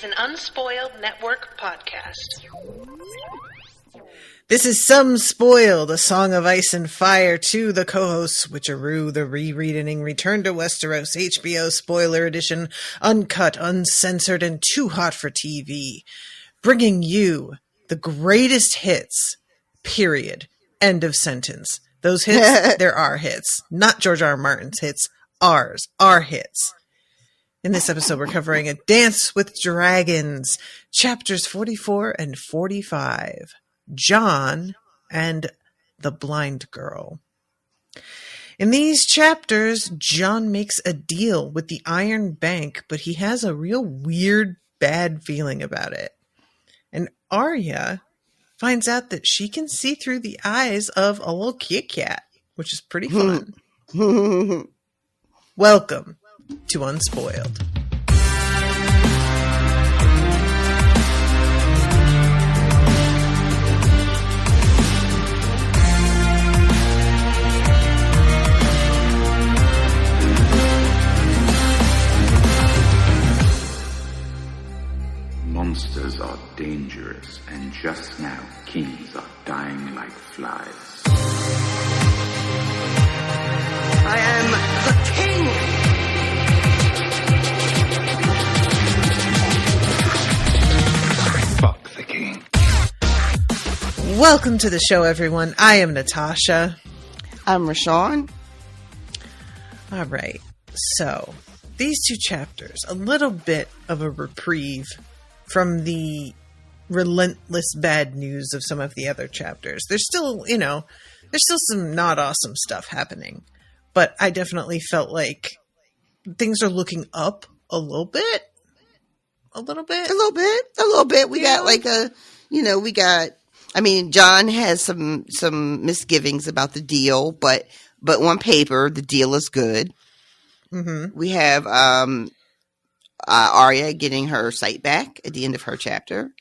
an Unspoiled Network podcast. This is Some Spoiled, a Song of Ice and Fire to the co-host Switcheroo, the rereading Return to Westeros HBO spoiler edition, uncut, uncensored, and too hot for TV. Bringing you the greatest hits, period. End of sentence. Those hits, there are hits. Not George R. R. Martin's hits. Ours. Our hits. In this episode, we're covering A Dance with Dragons, chapters 44 and 45. Jon and the Blind Girl. In these chapters, Jon makes a deal with the Iron Bank, but he has a real weird, bad feeling about it. And Arya finds out that she can see through the eyes of a little Kit Kat, which is pretty fun. Welcome to Unspoiled. Monsters are dangerous, and just now, kings are dying like flies. I am the king! Fuck the king. Welcome to the show, everyone. I am Natasha. I'm Rashawn. All right. So, these two chapters, a little bit of a reprieve from the relentless bad news of some of the other chapters. There's still, there's still some not awesome stuff happening. But I definitely felt like things are looking up a little bit. A little bit. We got Jon has some misgivings about the deal, but on paper, the deal is good. Mm-hmm. We have Arya getting her sight back at the end of her chapter.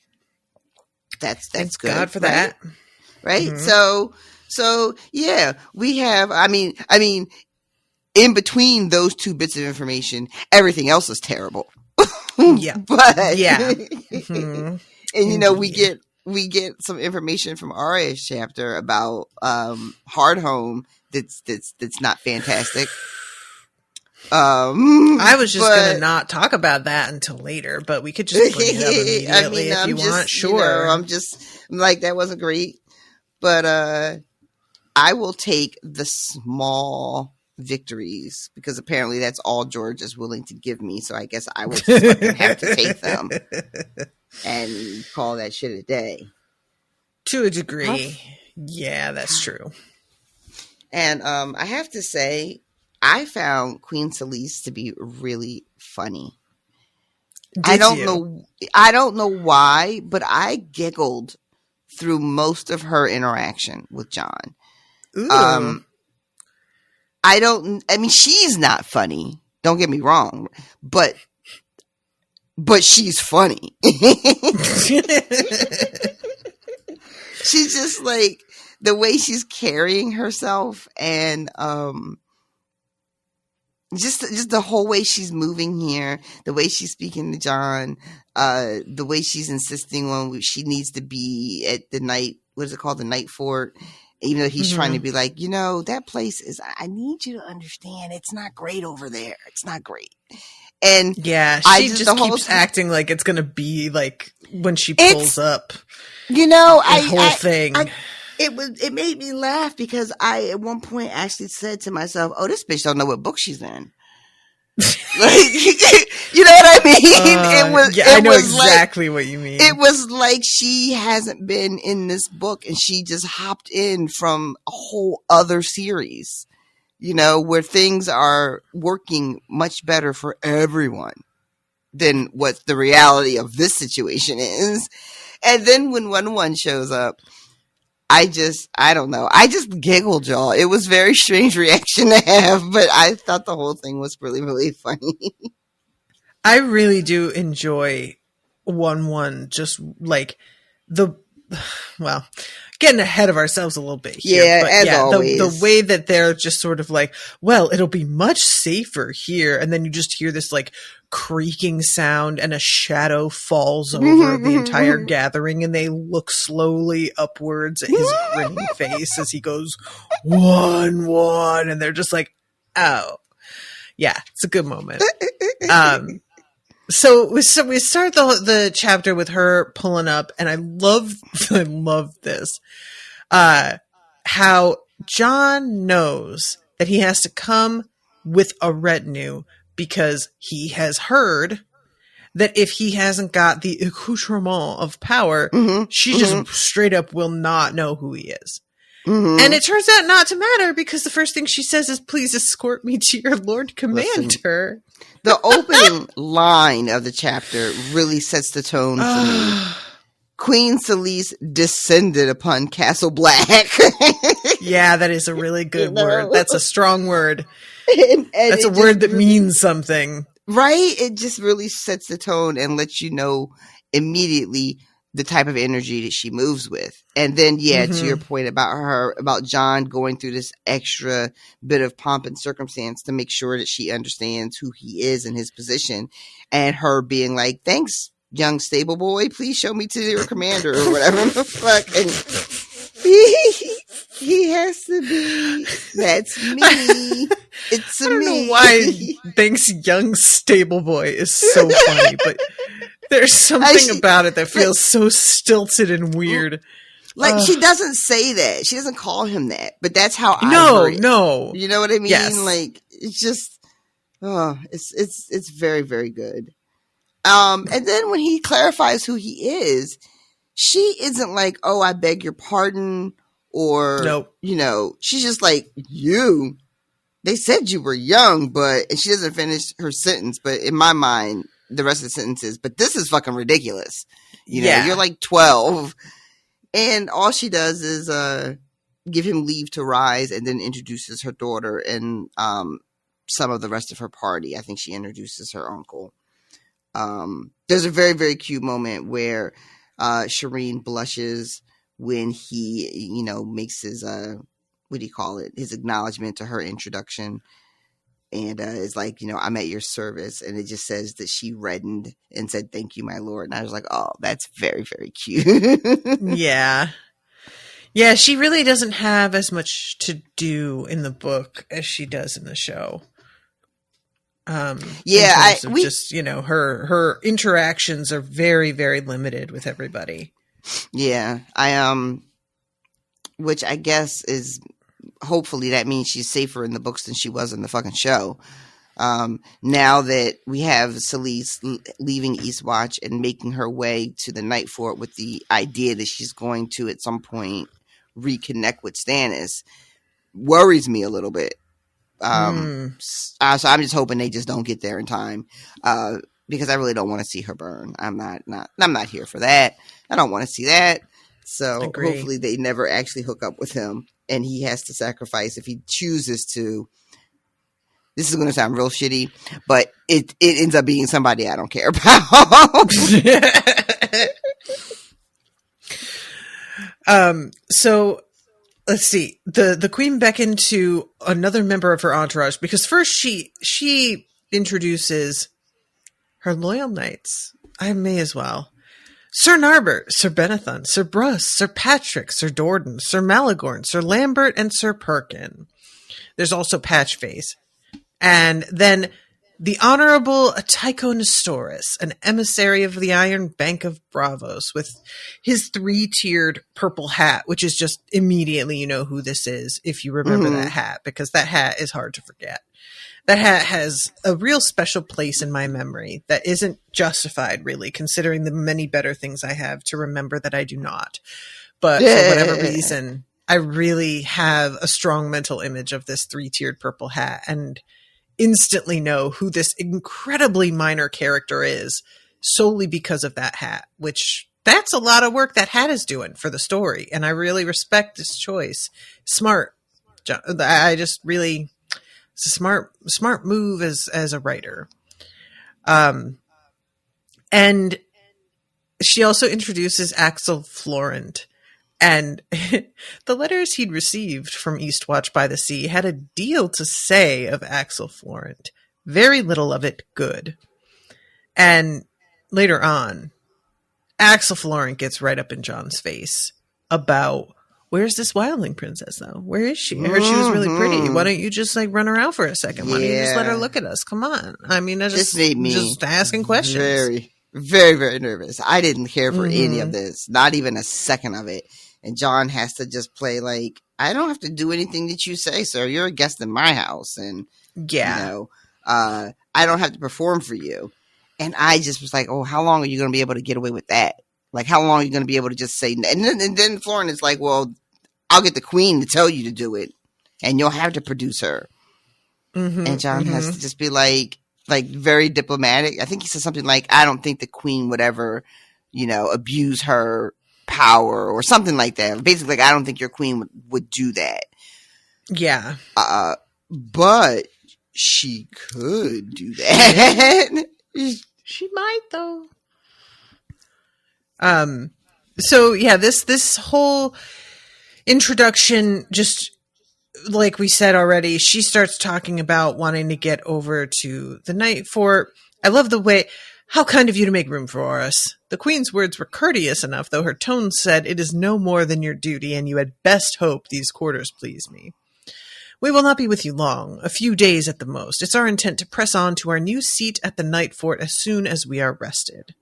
That's Thank good. God for right? that. Right? Mm-hmm. So yeah, we have, I mean, in between those two bits of information, everything else is terrible. Yeah. But yeah. Mm-hmm. And we get some information from Arya's chapter about Hardhome that's not fantastic. I was just going to not talk about that until later, but we could just bring it up immediately if you want. Sure. I'm like, that wasn't great, but I will take the small victories because apparently that's all George is willing to give me. So I guess I will just fucking have to take them and call that shit a day. To a degree. Yeah, that's true. And I have to say, I found Queen Selyse to be really funny. I don't know why, but I giggled through most of her interaction with Jon. Ooh. She's not funny. Don't get me wrong, but she's funny. She's just like the way she's carrying herself and just the whole way she's moving here, the way she's speaking to Jon, the way she's insisting on she needs to be at the night, what is it called? The Night Fort. Even though he's trying to be like, that place is, I need you to understand, it's not great over there. It's not great. And yeah, she just keeps acting like it's going to be like when she pulls up. The whole thing. It made me laugh because I at one point actually said to myself, "Oh, this bitch don't know what book she's in." Like, you know what I mean? I know exactly what you mean. It was like she hasn't been in this book and she just hopped in from a whole other series, where things are working much better for everyone than what the reality of this situation is. And then when 1-1 shows up, I don't know. I just giggled, y'all. It was a very strange reaction to have, but I thought the whole thing was really, really funny. I really do enjoy 1-1. Just like getting ahead of ourselves a little bit here. Yeah, but as always. The way that they're just sort of like, well, it'll be much safer here. And then you just hear this like creaking sound and a shadow falls over the entire gathering and they look slowly upwards at his grinning face as he goes, 1-1. And they're just like, oh. Yeah, it's a good moment. So we start the chapter with her pulling up, and I love this. How John knows that he has to come with a retinue because he has heard that if he hasn't got the accoutrement of power, she just straight up will not know who he is. And it turns out not to matter because the first thing she says is, please escort me to your Lord Commander. Listen, the opening line of the chapter really sets the tone for me. Queen Celise descended upon Castle Black. Yeah, that is a really good word. That's a strong word. And that's a word that means something. Right? It just really sets the tone and lets you know immediately the type of energy that she moves with. And then, to your point about John going through this extra bit of pomp and circumstance to make sure that she understands who he is and his position, and her being like, thanks, young stable boy, please show me to your commander or whatever the fuck. And he has to be, that's me. It's I don't me. know why thanks, young stable boy is so funny, but there's something about it that feels so stilted and weird. Like, she doesn't say that. She doesn't call him that. But that's how I heard it. No. You know what I mean? Yes. Like, it's just, it's very, very good. And then when he clarifies who he is, she isn't like, oh, I beg your pardon. Or, nope. She's just like, they said you were young, and she doesn't finish her sentence. But in my mind, the rest of the sentence is, but this is fucking ridiculous. You're like 12. And all she does is give him leave to rise and then introduces her daughter and some of the rest of her party. I think she introduces her uncle. There's a very, very cute moment where Shireen blushes when he, makes his, what do you call it? His acknowledgement to her introduction. And it's like, I'm at your service. And it just says that she reddened and said, thank you, my lord. And I was like, oh, that's very, very cute. Yeah. Yeah, she really doesn't have as much to do in the book as she does in the show. Her interactions are very, very limited with everybody. Yeah. Which I guess is, hopefully that means she's safer in the books than she was in the fucking show. Now that we have Celise leaving Eastwatch and making her way to the Night Fort with the idea that she's going to at some point reconnect with Stannis, worries me a little bit. So I'm just hoping they just don't get there in time, because I really don't want to see her burn. I'm not here for that. I don't want to see that. So hopefully they never actually hook up with him and he has to sacrifice if he chooses to. This is going to sound real shitty, but it ends up being somebody I don't care about. So let's see. The queen beckoned to another member of her entourage because first she introduces her loyal knights. I may as well. Sir Narbert, Sir Benethon, Sir Bruce, Sir Patrick, Sir Dorden, Sir Malagorn, Sir Lambert, and Sir Perkin. There's also Patchface. And then the Honorable Tycho Nestoris, an emissary of the Iron Bank of Bravos, with his 3-tiered purple hat, which is just immediately you know who this is if you remember that hat, because that hat is hard to forget. That hat has a real special place in my memory that isn't justified, really, considering the many better things I have to remember that I do not. But for whatever reason, I really have a strong mental image of this 3-tiered purple hat and instantly know who this incredibly minor character is solely because of that hat, which that's a lot of work that hat is doing for the story. And I really respect this choice. Smart. I just really... It's a smart move as a writer. And she also introduces Axel Florent, And the letters he'd received from Eastwatch by the Sea had a deal to say of Axel Florent. Very little of it good. And later on, Axel Florent gets right up in John's face about, where's this wildling princess, though? Where is she? I heard she was really pretty. Why don't you just, like, run her out for a second? Why don't you just let her look at us? Come on. I mean, This made me just asking questions. very, very, very nervous. I didn't care for any of this. Not even a second of it. And John has to just play like, I don't have to do anything that you say, sir. You're a guest in my house. And, I don't have to perform for you. And I just was like, oh, how long are you going to be able to get away with that? Like, how long are you going to be able to just say, and then Florent is like, well, I'll get the queen to tell you to do it. And you'll have to produce her. And John has to just be like very diplomatic. I think he said something like, I don't think the queen would ever, abuse her power or something like that. Basically, like, I don't think your queen would do that. Yeah. But she could do that. She might, though. So yeah, this whole introduction, just like we said already, she starts talking about wanting to get over to the Night Fort. I love the way, how kind of you to make room for us. The queen's words were courteous enough, though her tone said, it is no more than your duty, and you had best hope these quarters please me. We will not be with you long, a few days at the most. It's our intent to press on to our new seat at the Night Fort as soon as we are rested.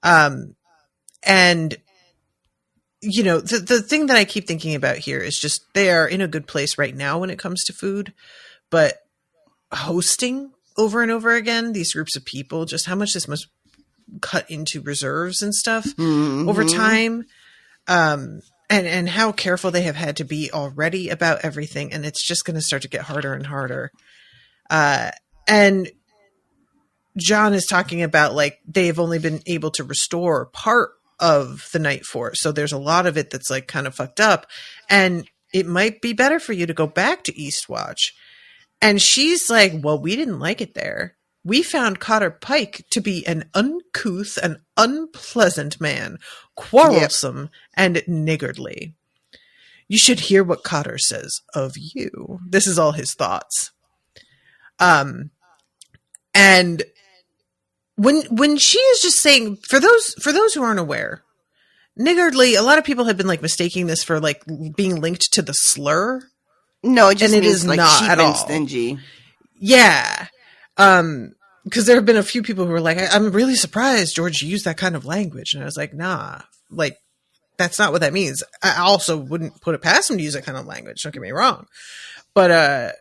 And, the thing that I keep thinking about here is just they are in a good place right now when it comes to food, but hosting over and over again these groups of people, just how much this must cut into reserves and stuff over time. And how careful they have had to be already about everything. And it's just going to start to get harder and harder. And John is talking about, like, they've only been able to restore part of the Night Fort. So there's a lot of it that's, like, kind of fucked up. And it might be better for you to go back to Eastwatch. And she's like, well, we didn't like it there. We found Cotter Pike to be an uncouth and unpleasant man, quarrelsome and niggardly. You should hear what Cotter says of you. This is all his thoughts. And when she is just saying, for those who aren't aware, niggardly, a lot of people have been, like, mistaking this for, like, being linked to the slur. No, it just and means, it is like, not cheap at and all. stingy. Yeah. Because there have been a few people who were like, I'm really surprised George used that kind of language. And I was like, nah, like, that's not what that means. I also wouldn't put it past him to use that kind of language. Don't get me wrong. But,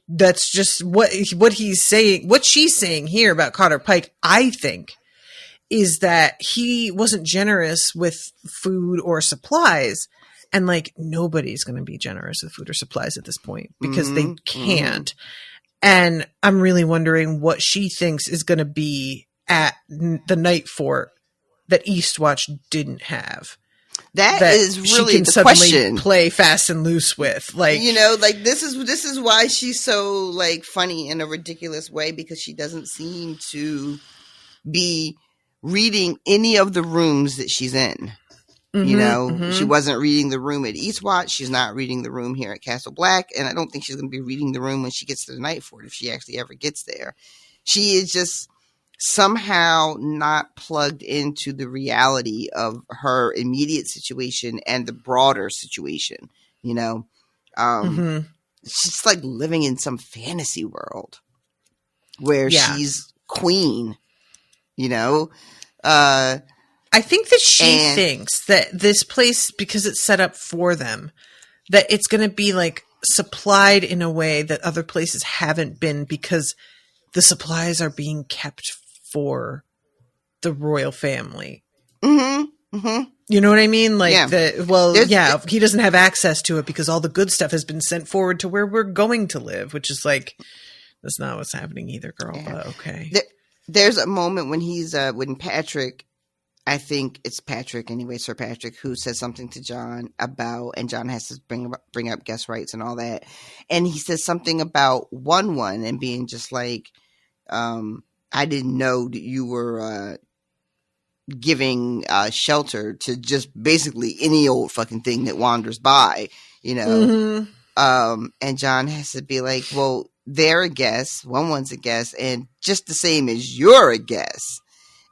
that's just what he's saying. What she's saying here about Cotter Pike, I think, is that he wasn't generous with food or supplies. And, like, nobody's going to be generous with food or supplies at this point because they can't. And I'm really wondering what she thinks is going to be at the Night Fort that Eastwatch didn't have. That is really she can the suddenly question. Play fast and loose with, like, like, this is why she's so, like, funny in a ridiculous way, because she doesn't seem to be reading any of the rooms that she's in. She wasn't reading the room at Eastwatch. She's not reading the room here at Castle Black. And I don't think she's going to be reading the room when she gets to the Night Fort, if she actually ever gets there. She is just somehow not plugged into the reality of her immediate situation and the broader situation. She's like living in some fantasy world where she's queen, I think that she thinks that this place, because it's set up for them, that it's going to be, like, supplied in a way that other places haven't been, because the supplies are being kept for the royal family. You know what I mean? Like, he doesn't have access to it because all the good stuff has been sent forward to where we're going to live, which is like, that's not what's happening either, girl. Yeah. But okay. There's a moment when when Patrick, I think it's Patrick anyway, Sir Patrick, who says something to John about, and John has to bring up guest rights and all that. And he says something about one and being just like, I didn't know that you were giving shelter to just basically any old fucking thing that wanders by, you know. And John has to be like, well, they're a guest, one's a guest, and just the same as you're a guest.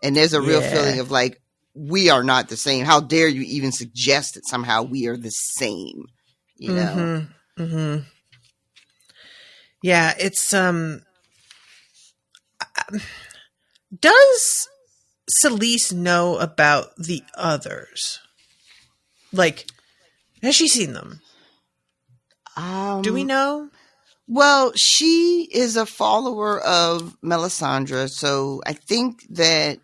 And there's a real feeling of like, we are not the same. How dare you even suggest that somehow we are the same, you know? Yeah, it's does Celeste know about the others? Like, has she seen them? Do we know? Well, she is a follower of Melisandre, so I think that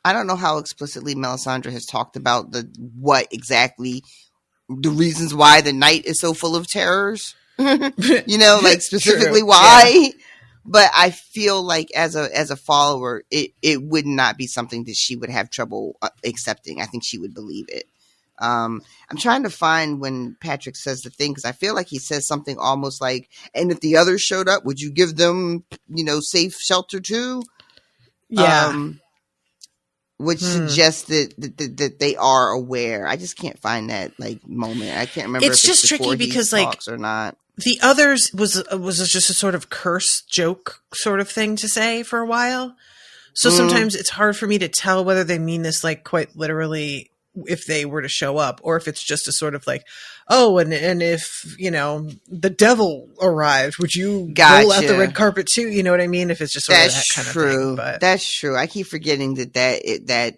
I don't know how explicitly Melisandre has talked about what exactly the reasons why the night is so full of terrors. You know, like specifically why. Yeah. But I feel like as a follower, it would not be something that she would have trouble accepting. I think she would believe it. I'm trying to find when Patrick says the thing, because I feel like he says something almost like, and if the others showed up, would you give them, you know, safe shelter too? Yeah. Which suggests that they are aware. I just can't find that like moment. I can't remember. It's if just tricky because like or not. The others was just a sort of curse joke sort of thing to say for a while. So sometimes it's hard for me to tell whether they mean this like quite literally if they were to show up, or if it's just a sort of like, oh, and if, you know, the devil arrived, would you roll out the red carpet too? You know what I mean? If it's just sort of that kind of thing. But that's true. I keep forgetting that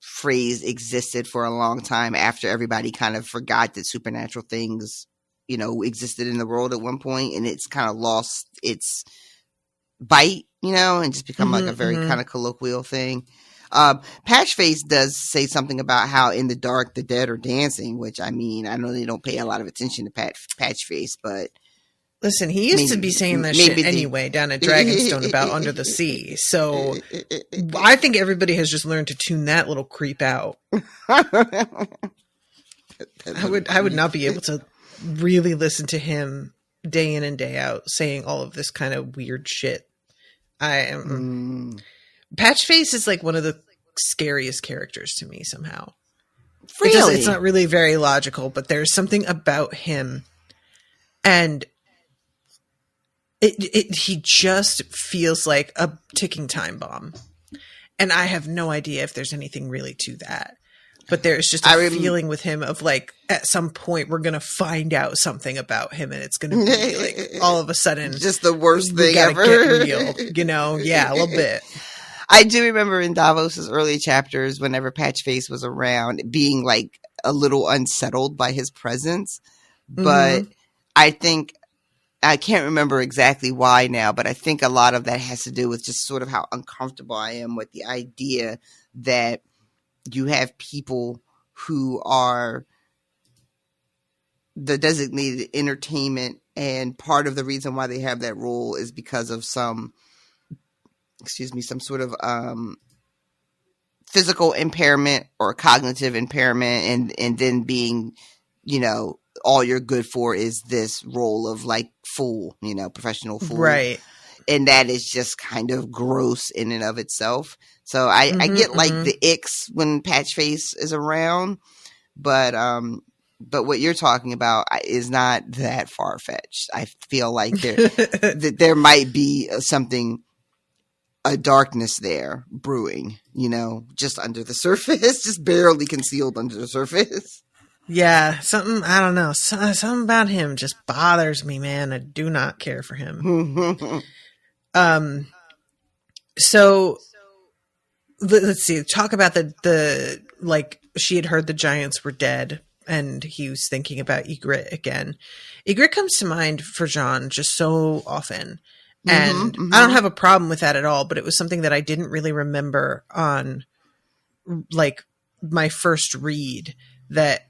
phrase existed for a long time after everybody kind of forgot that supernatural things, you know, existed in the world at one point, and it's kind of lost its bite, you know, and just become like a very kind of colloquial thing. Patchface does say something about how in the dark the dead are dancing, which I mean, I know they don't pay a lot of attention to Patchface, but listen, he used to be saying that shit anyway down at Dragonstone about Under the Sea. So I think everybody has just learned to tune that little creep out. I would not be able to really listen to him day in and day out saying all of this kind of weird shit. Patchface is like one of the scariest characters to me somehow. Really? It's not really very logical, but there's something about him, and he just feels like a ticking time bomb. And I have no idea if there's anything really to that. But there's just a feeling with him of like, at some point we're going to find out something about him, and it's going to be like all of a sudden just the worst thing ever. Get real, you know? Yeah, a little bit. I do remember in Davos's early chapters, whenever Patchface was around, being like a little unsettled by his presence. But I think, I can't remember exactly why now, but I think a lot of that has to do with just sort of how uncomfortable I am with the idea that you have people who are the designated entertainment, and part of the reason why they have that role is because of some sort of physical impairment or cognitive impairment, and then being, you know, all you're good for is this role of like fool, you know, professional fool. Right. And that is just kind of gross in and of itself. So I get like the icks when Patchface is around, but what you're talking about is not that far fetched. I feel like there might be a darkness there brewing, you know, just under the surface, just barely concealed under the surface. Yeah, something, I don't know, something about him just bothers me, man. I do not care for him. So let's see, talk about the like, she had heard the giants were dead, and he was thinking about Ygritte again. Ygritte comes to mind for John just so often. And I don't have a problem with that at all, but it was something that I didn't really remember on like my first read, that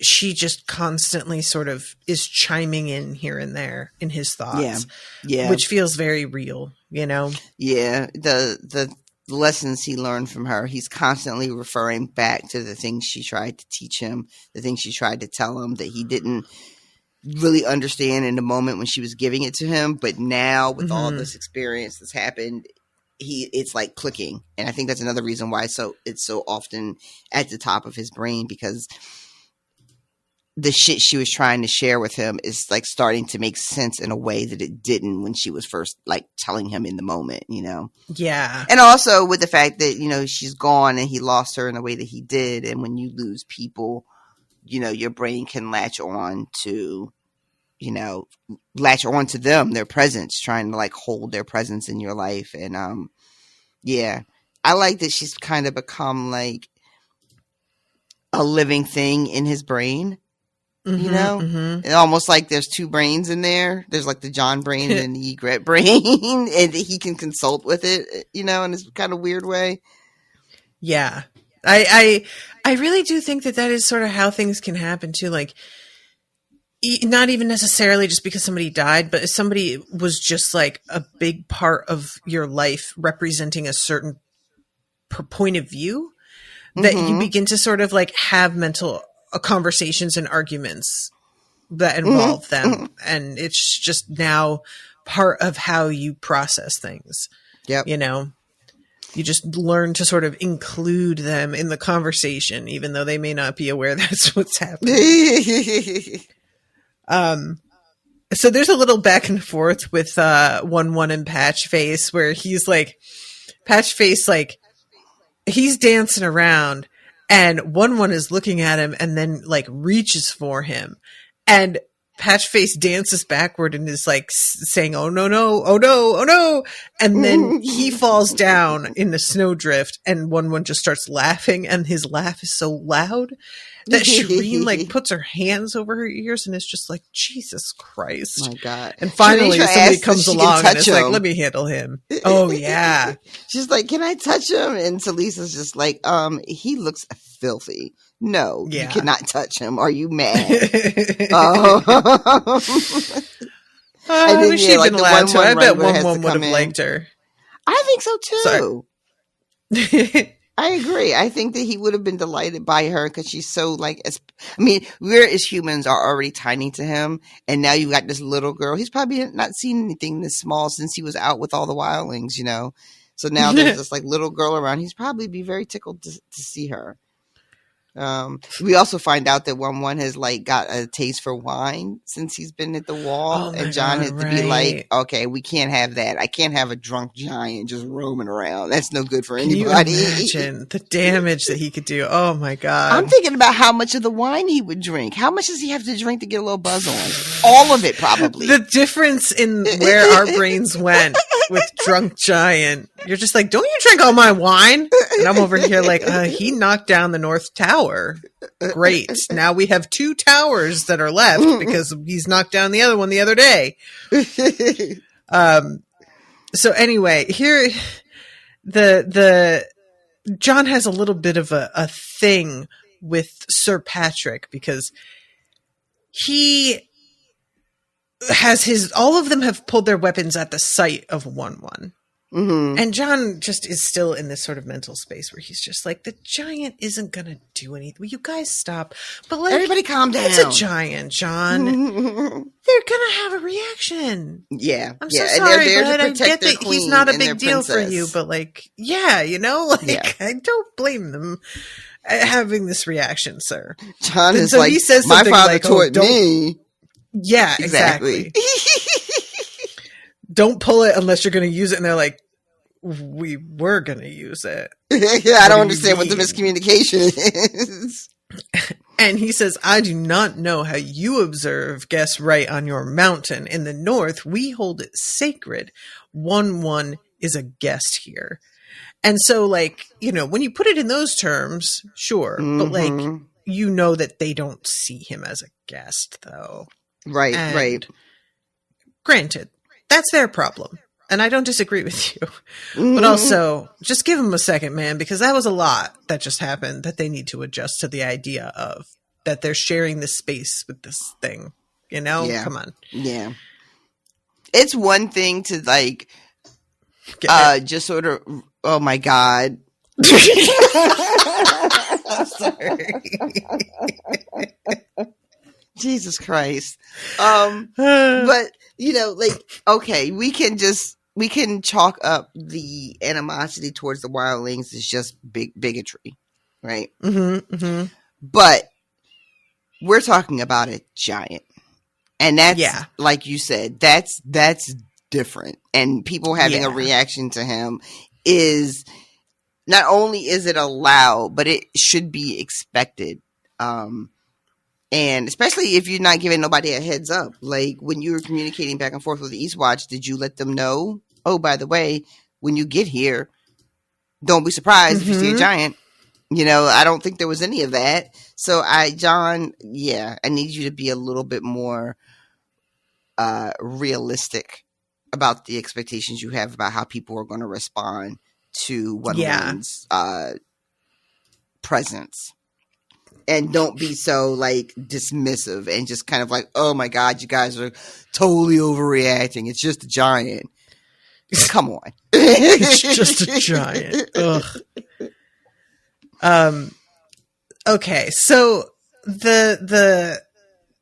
she just constantly sort of is chiming in here and there in his thoughts. Yeah. Which feels very real, you know? Yeah. The lessons he learned from her, he's constantly referring back to the things she tried to teach him, the things she tried to tell him that he didn't really understand in the moment when she was giving it to him. But now with all this experience that's happened, it's like clicking. And I think that's another reason why it's so often at the top of his brain, because the shit she was trying to share with him is like starting to make sense in a way that it didn't when she was first like telling him in the moment, you know? Yeah. And also with the fact that, you know, she's gone and he lost her in the way that he did. And when you lose people, you know, your brain can latch on to them, their presence, trying to like hold their presence in your life. And, yeah, I like that she's kind of become like a living thing in his brain. You know, it's almost like there's two brains in there. There's like the John brain and the Egret brain, and he can consult with it, you know, in this kind of weird way. Yeah, I really do think that is sort of how things can happen too. Like, not even necessarily just because somebody died, but if somebody was just like a big part of your life, representing a certain point of view, that you begin to sort of like have mental conversations and arguments that involve them. And it's just now part of how you process things. Yep. You know, you just learn to sort of include them in the conversation, even though they may not be aware that's what's happening. So there's a little back and forth with 1-1 and Patchface, where he's like, Patchface, like, he's dancing around, and 1-1 is looking at him and then like reaches for him, and Patchface dances backward and is like saying, "Oh no, no, oh no, oh no." And then he falls down in the snowdrift, and 1-1 just starts laughing, and his laugh is so loud that Shireen like puts her hands over her ears and is just like, Jesus Christ. My God. And finally somebody comes along and it's him. like, let me handle him. Oh yeah. She's like, can I touch him? And Salisa's just like, he looks filthy. No, you cannot touch him. Are you mad? I wish she'd been allowed to. I bet 1-1 would have liked her. I think so too. I agree. I think that he would have been delighted by her because she's so like, I mean, we as humans are already tiny to him. And now you've got this little girl. He's probably not seen anything this small since he was out with all the wildlings, you know? So now there's this like little girl around. He's probably be very tickled to see her. We also find out that 1-1 has like got a taste for wine since he's been at the wall, and John has to be like, okay, we can't have that. I can't have a drunk giant just roaming around. That's no good for anybody. Can you imagine the damage that he could do? Oh my God. I'm thinking about how much of the wine he would drink. How much does he have to drink to get a little buzz on? All of it, probably. The difference in where our brains went with drunk giant. You're just like, don't you drink all my wine? And I'm over here like, he knocked down the North Tower. Great. Now we have 2 towers that are left because he's knocked down the other one the other day. So anyway, here the John has a little bit of a thing with Sir Patrick because he has all of them have pulled their weapons at the sight of 1-1. And John just is still in this sort of mental space where he's just like, the giant isn't going to do anything. Will you guys stop? But like, everybody calm down. It's a giant, John. They're going to have a reaction. Yeah. I'm so sorry, but I get that he's not a big deal for you, but like, yeah, you know, like, I don't blame them having this reaction, sir. John is like, he says my father like, taught me. Yeah, exactly. Don't pull it unless you're going to use it. And they're like, we were going to use it. Yeah, I don't understand what the miscommunication is. And he says, I do not know how you observe guests right on your mountain. In the north, we hold it sacred. 1-1 is a guest here. And so, like, you know, when you put it in those terms, sure. But, like, you know that they don't see him as a guest, though. Right, and right. Granted, that's their problem. And I don't disagree with you. But also, just give them a second, man, because that was a lot that just happened that they need to adjust to the idea of that they're sharing this space with this thing. You know? Yeah. Come on. Yeah. It's one thing to, like, just sort of, oh my God. I'm sorry. Jesus Christ. But, you know, like, okay, we can chalk up the animosity towards the wildlings as just bigotry, right? Mm-hmm, mm-hmm. But we're talking about a giant, and that's like you said, that's different. And people having a reaction to him is not only is it allowed, but it should be expected. And especially if you're not giving nobody a heads up, like when you were communicating back and forth with the Eastwatch, did you let them know? Oh, by the way, when you get here, don't be surprised if you see a giant. You know, I don't think there was any of that. So John, I need you to be a little bit more realistic about the expectations you have about how people are going to respond to Wonder Woman's presence. And don't be so like dismissive and just kind of like, oh my God, you guys are totally overreacting. It's just a giant. Come on. It's just a giant. Ugh. Okay, so the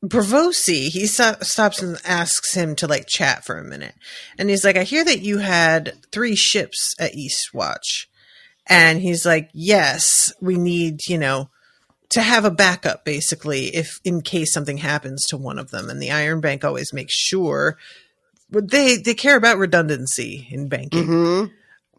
Bravosi, he stops and asks him to like chat for a minute. And he's like, I hear that you had 3 ships at Eastwatch. And he's like, yes, we need, to have a backup, basically, if in case something happens to one of them. And the Iron Bank always makes sure they care about redundancy in banking.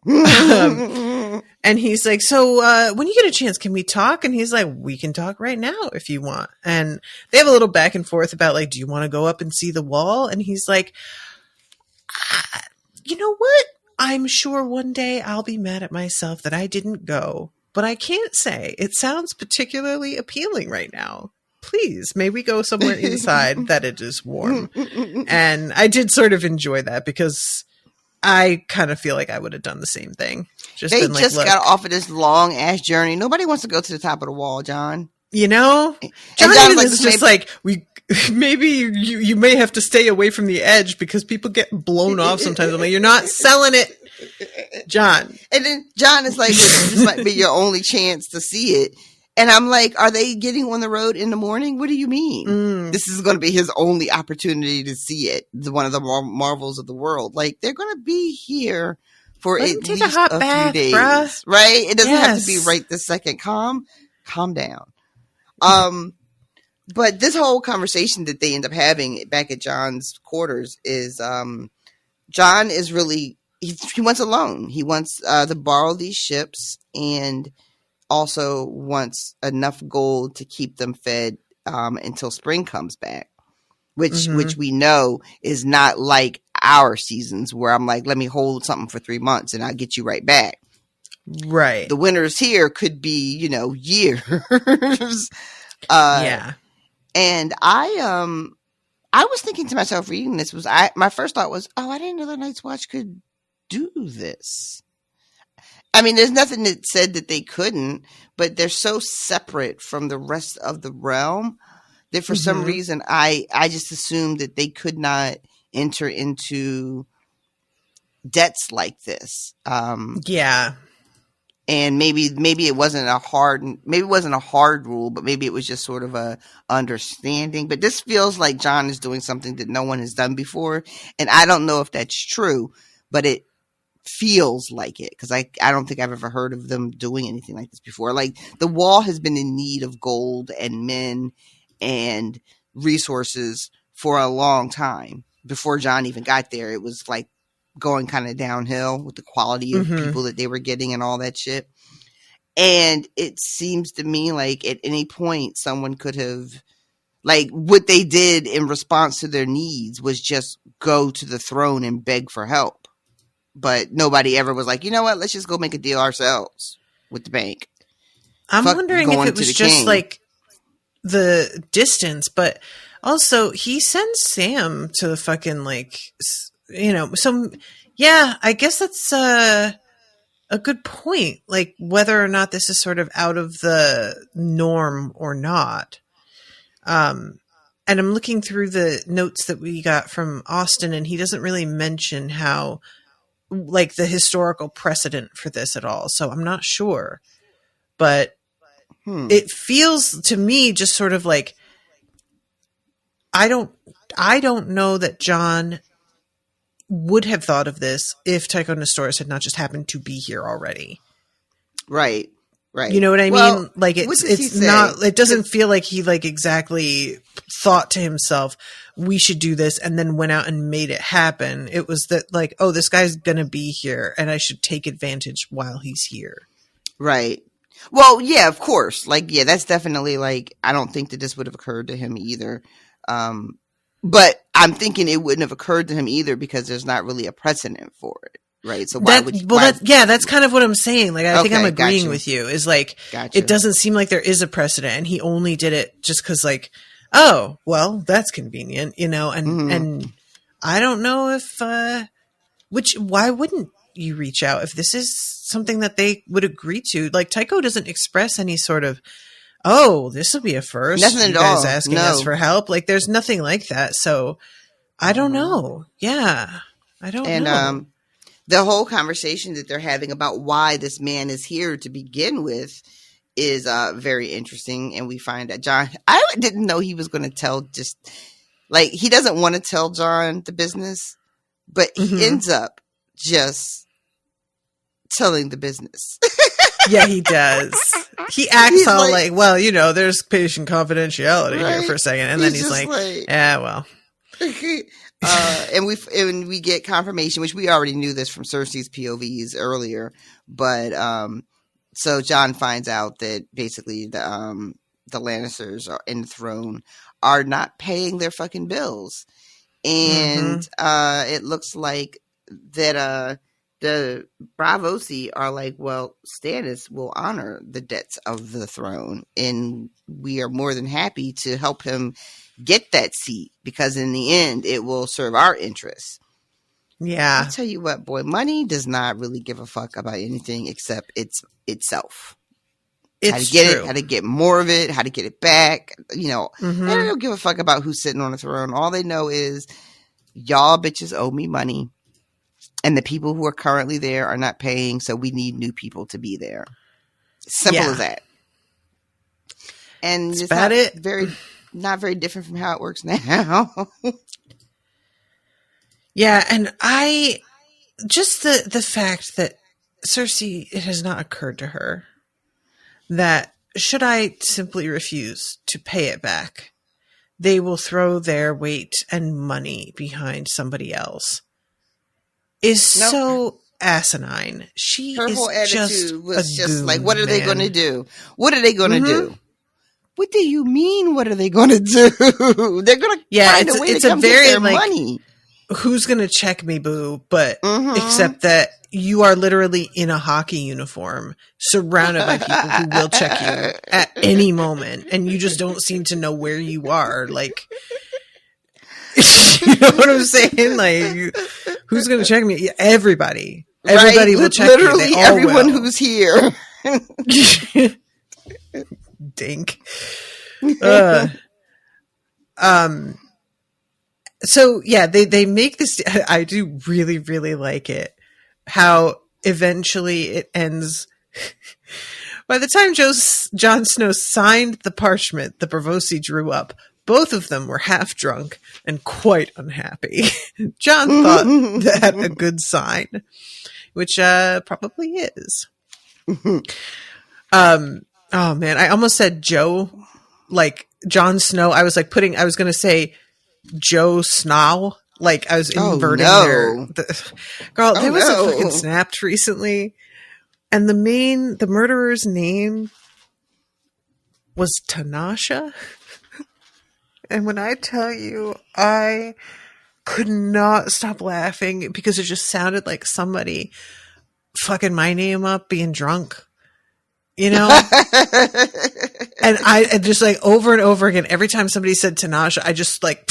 Mm-hmm. And he's like, so when you get a chance, can we talk? And he's like, we can talk right now if you want. And they have a little back and forth about like, do you want to go up and see the wall? And he's like, you know what? I'm sure one day I'll be mad at myself that I didn't go. But I can't say. It sounds particularly appealing right now. Please, may we go somewhere inside that it is warm. And I did sort of enjoy that because I kind of feel like I would have done the same thing. They just got off of this long ass journey. Nobody wants to go to the top of the wall, John. John is just like, maybe you may have to stay away from the edge because people get blown off sometimes. I'm like, you're not selling it, John. And then John is like, this might be your only chance to see it. And I'm like, are they getting on the road in the morning? What do you mean? This is going to be his only opportunity to see it. One of the marvels of the world. Like, they're going to be here for at least a few days. Bruh. Right? It doesn't have to be right this second. Calm down. But this whole conversation that they end up having back at John's quarters is, John is really, he wants a loan. He wants to borrow these ships and also wants enough gold to keep them fed until spring comes back, which we know is not like our seasons where I'm like, let me hold something for 3 months and I'll get you right back. Right. The winters here could be, years. And I was thinking to myself reading this my first thought was, I didn't know the Night's Watch could do this. I mean, there's nothing that said that they couldn't, but they're so separate from the rest of the realm that for some reason I just assumed that they could not enter into debts like this. And maybe it wasn't a hard rule, but maybe it was just sort of a understanding. But this feels like John is doing something that no one has done before. And I don't know if that's true, but it feels like it because I don't think I've ever heard of them doing anything like this before. Like, the wall has been in need of gold and men and resources for a long time. Before John even got there, it was like going kind of downhill with the quality of people that they were getting and all that shit. And it seems to me like at any point someone could have, like, what they did in response to their needs was just go to the throne and beg for help. But nobody ever was like, you know what, let's just go make a deal ourselves with the bank. I'm wondering if it was just like the distance, but also he sends Sam to the fucking like, I guess that's a good point. Like, whether or not this is sort of out of the norm or not. And I'm looking through the notes that we got from Austin, and he doesn't really mention how, like, the historical precedent for this at all. So I'm not sure, but it feels to me just sort of like, I don't know that John would have thought of this if Tycho Nestoris had not just happened to be here already. Right. Right. You know what I mean? Like it's not, it doesn't feel like he like exactly thought to himself, we should do this, and then went out and made it happen. It was that like, oh, this guy's going to be here and I should take advantage while he's here. Right. Well, yeah, of course. Like, yeah, that's definitely like, I don't think that this would have occurred to him either. But I'm thinking it wouldn't have occurred to him either because there's not really a precedent for it. Right. So why would you? Well, that's kind of what I'm saying. Like, I think I'm agreeing with you is like, it doesn't seem like there is a precedent, and he only did it just cause like, oh, well, that's convenient, you know? And I don't know if, why wouldn't you reach out if this is something that they would agree to? Like, Tycho doesn't express any sort of, oh, this will be a first. Nothing you at guys all. asking us for help. Like, there's nothing like that. So I don't know. Yeah. I don't know. And, the whole conversation that they're having about why this man is here to begin with is very interesting. And we find that John, I didn't know he was going to tell just like, he doesn't want to tell John the business, but he ends up just telling the business. Yeah, he does. He acts all like, well, you know, there's patient confidentiality here for a second. And then he's like, yeah, well. And we get confirmation, which we already knew this from Cersei's POVs earlier, but so John finds out that basically the Lannisters are in the throne are not paying their fucking bills, and it looks like that the Bravosi are like, well, Stannis will honor the debts of the throne, and we are more than happy to help him get that seat because in the end it will serve our interests. Yeah. I'll tell you what, boy, money does not really give a fuck about anything except itself. It's how to get true. it, how to get more of it, how to get it back. You know, they don't give a fuck about who's sitting on the throne. All they know is y'all bitches owe me money, and the people who are currently there are not paying, so we need new people to be there. Simple as that. And it's about not very different from how it works now. Yeah, and just the fact that Cersei, it has not occurred to her that should I simply refuse to pay it back, they will throw their weight and money behind somebody else is so asinine. Her whole attitude was just like, what are they going to do? What are they going to do? What do you mean? What are they going to do? They're going to find a way to come get their money. Who's going to check me, boo? But except that you are literally in a hockey uniform, surrounded by people who will check you at any moment, and you just don't seem to know where you are. Like, you know what I'm saying? Like, who's going to check me? Everybody will check you. Literally everyone who's here. Dink. So yeah, they make this. I do really, really like it. How eventually it ends. By the time Jon Snow signed the parchment the Bravosi drew up, both of them were half drunk and quite unhappy. Jon thought that a good sign, which probably is. Oh man, I almost said Joe, like Jon Snow. I was like going to say Joe Snow. Like I was inverting there. Girl, there was a fucking snapped recently. And the murderer's name was Tanasha. And when I tell you, I could not stop laughing because it just sounded like somebody fucking my name up being drunk. You know? And I just like over and over again, every time somebody said Tanasha, I just like,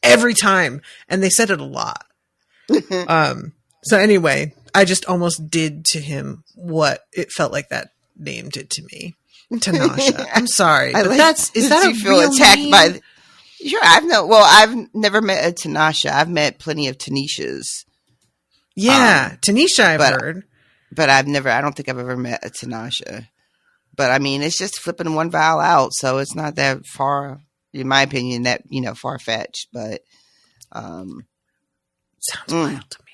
every time. And they said it a lot. So anyway, I just almost did to him what it felt like that name did to me. Tanasha. I'm sorry. But is that a feel real attacked name? by sure, I've never met a Tanasha. I've met plenty of Tanishas. Yeah, Tanisha I've heard. But I don't think I've ever met a Tanasha. But I mean, it's just flipping one vowel out, so it's not that far, in my opinion, that, far-fetched. But Sounds wild to me.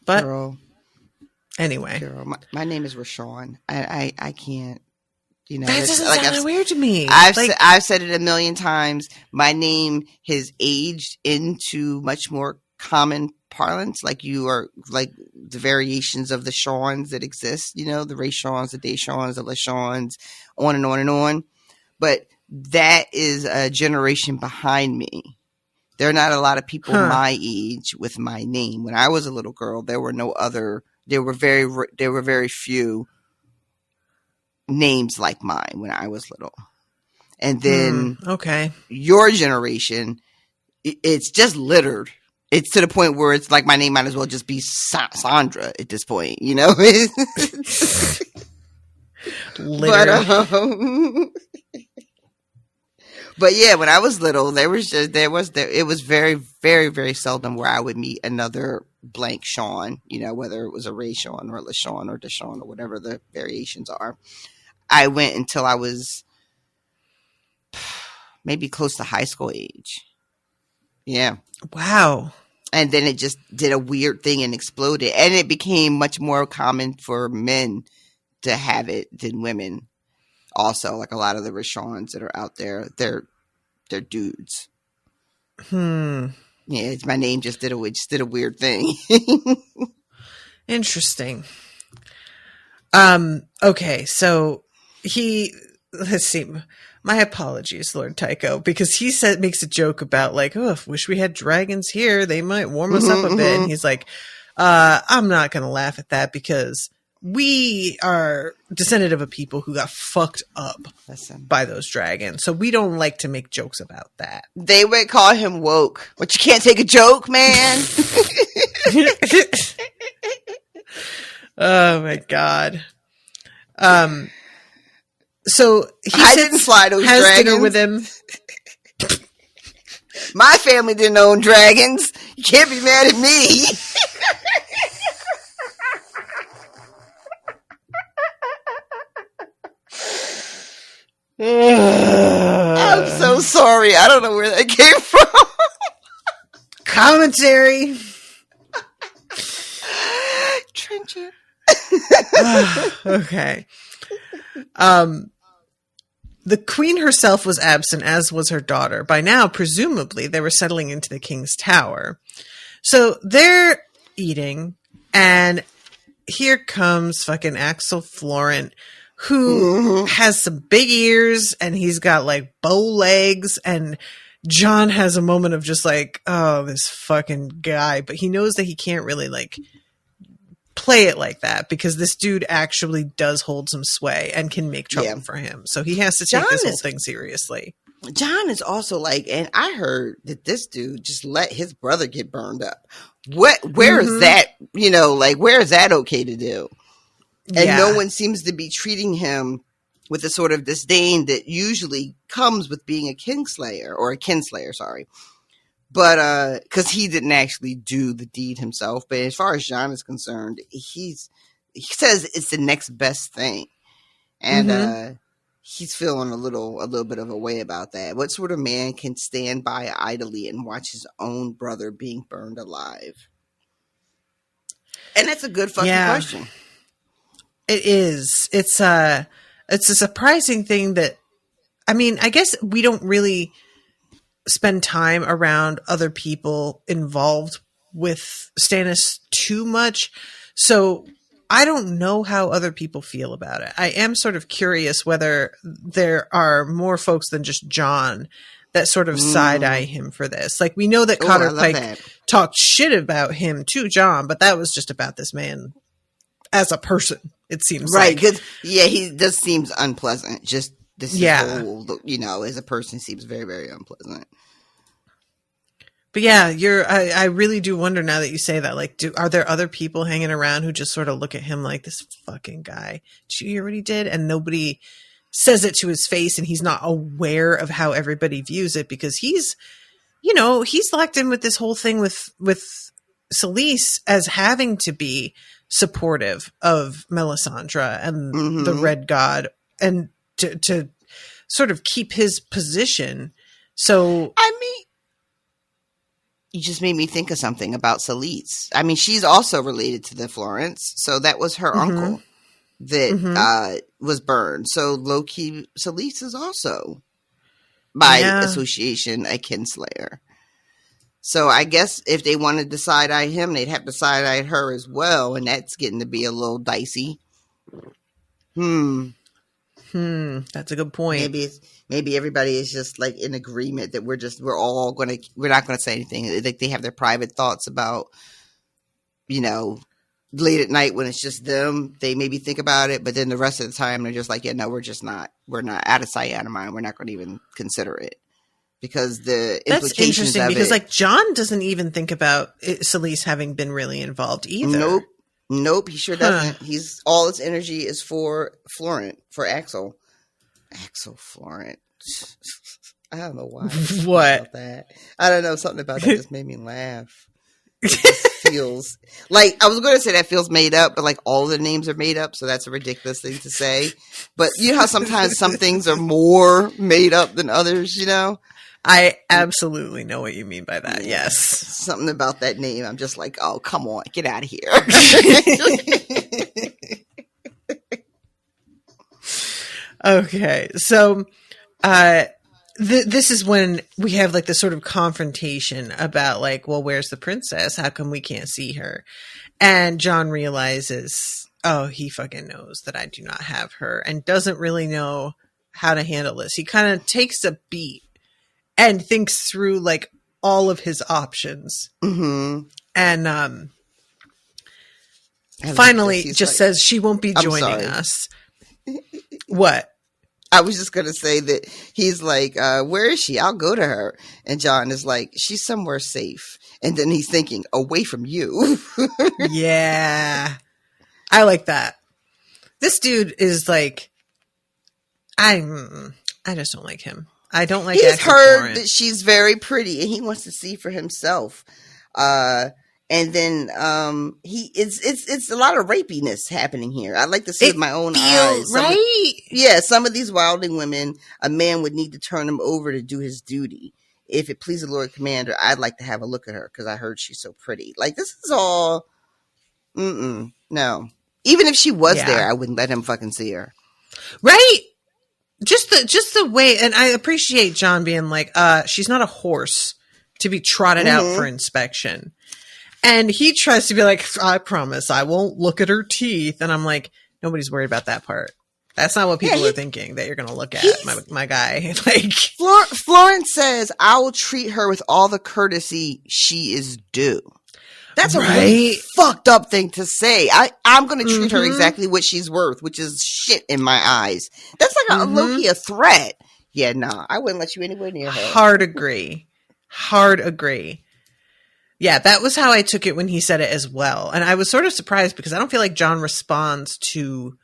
But Girl, anyway. girl, my name is Rashawn. I can't, you know. That it's doesn't like sound weird to me. I've said it a million times. My name has aged into much more common parlance. Like you are like the variations of the Shawns that exist, you know, the Ray Shawns, the Day Shawns, the LaShawns, on and on and on. But that is a generation behind me. There are not a lot of people my age with my name. When I was a little girl, there were very few names like mine when I was little. And then your generation, it's just littered. It's to the point where it's like my name might as well just be Sandra at this point, you know? But yeah, when I was little, it was very, very, very seldom where I would meet another blank Sean, you know, whether it was a Ray Sean or a LaShawn or Deshawn or whatever the variations are. I went until I was maybe close to high school age. Yeah. Wow. And then it just did a weird thing and exploded. And it became much more common for men to have it than women. Also, like a lot of the Rashawns that are out there, they're dudes. Yeah, my name just did a weird thing. Interesting. Okay, so let's see. My apologies, Lord Tycho, because he makes a joke about like, oh, if wish we had dragons here, they might warm us up a bit. And he's like, I'm not going to laugh at that because we are descendant of a people who got fucked up by those dragons. So we don't like to make jokes about that. They would call him woke, but you can't take a joke, man. Oh my God. So I didn't fly those has dragons dinner with him. My family didn't own dragons. You can't be mad at me. I'm so sorry. I don't know where that came from. Commentary. Trenchant. Okay. The queen herself was absent, as was her daughter. By now, presumably, they were settling into the king's tower. So they're eating, and here comes fucking Axel Florent, who has some big ears, and he's got like bow legs, and John has a moment of just like, oh, this fucking guy. But he knows that he can't really like play it like that because this dude actually does hold some sway and can make trouble for him. So he has to take this whole thing seriously. John is also like, and I heard that this dude just let his brother get burned up. Where is that, you know, like, where is that okay to do? And no one seems to be treating him with the sort of disdain that usually comes with being a kinslayer, or a kinslayer, sorry. But, cause he didn't actually do the deed himself. But as far as John is concerned, he says it's the next best thing. And, he's feeling a little bit of a way about that. What sort of man can stand by idly and watch his own brother being burned alive? And that's a good fucking question. It is. It's a surprising thing that, I mean, I guess we don't really spend time around other people involved with Stannis too much. So I don't know how other people feel about it. I am sort of curious whether there are more folks than just John that sort of side-eye him for this. Like, we know that Cotter Pike talked shit about him to John, but that was just about this man as a person, it seems right, like. Yeah, he just seems unpleasant. Just this whole, you know, as a person seems very, very unpleasant. But yeah, I really do wonder now that you say that, like, are there other people hanging around who just sort of look at him like, this fucking guy, did you hear what he did? And nobody says it to his face, and he's not aware of how everybody views it because he's, you know, he's locked in with this whole thing with Selyse as having to be supportive of Melisandre and the Red God, and to sort of keep his position. So I mean, you just made me think of something about Celise. I mean, she's also related to the Florence, so that was her uncle that was burned. So low-key, Celise is also, by association, a kinslayer. So I guess if they wanted to side-eye him, they'd have to side-eye her as well, and that's getting to be a little dicey. That's a good point. Maybe everybody is just like in agreement that we're not gonna say anything. Like they have their private thoughts about, late at night when it's just them, they maybe think about it, but then the rest of the time they're just like, yeah, no, we're not, out of sight, out of mind. We're not going to even consider it. Because the That's implications interesting of because it, like John doesn't even think about Celise having been really involved either. Nope, he sure doesn't. He's all his energy is for Florent, for Axel. Axel Florent. I don't know why. What? About that. I don't know. Something about that just made me laugh. It just feels like, I was going to say that feels made up, but like all the names are made up, so that's a ridiculous thing to say. But you know how sometimes some things are more made up than others, I absolutely know what you mean by that. Yes. Something about that name. I'm just like, oh, come on, get out of here. Okay. So, this is when we have like this sort of confrontation about like, well, where's the princess? How come we can't see her? And John realizes, oh, he fucking knows that I do not have her and doesn't really know how to handle this. He kind of takes a beat and thinks through like all of his options. And finally just says she won't be joining us. What? I was just going to say that he's like, where is she? I'll go to her. And John is like, she's somewhere safe. And then he's thinking, away from you. Yeah. I like that. This dude is like, I just don't like him. I don't like He's Axel heard Florent. that she's very pretty and he wants to see for himself. And then it's a lot of rapiness happening here. I like to see it with my own eyes. Some of these wilding women, a man would need to turn him over to do his duty. If it pleases the Lord Commander, I'd like to have a look at her because I heard she's so pretty. Like this is all, no. Even if she was there, I wouldn't let him fucking see her. Right? Just the way, and I appreciate John being like, she's not a horse to be trotted out for inspection. And he tries to be like, I promise I won't look at her teeth. And I'm like, nobody's worried about that part. That's not what people are thinking that you're going to look at, my guy. Like Florence says, I will treat her with all the courtesy she is due. That's a really fucked up thing to say. I'm going to treat her exactly what she's worth, which is shit in my eyes. That's like a low-key a threat. Yeah, nah, I wouldn't let you anywhere near her. Hard agree. Yeah, that was how I took it when he said it as well. And I was sort of surprised because I don't feel like John responds to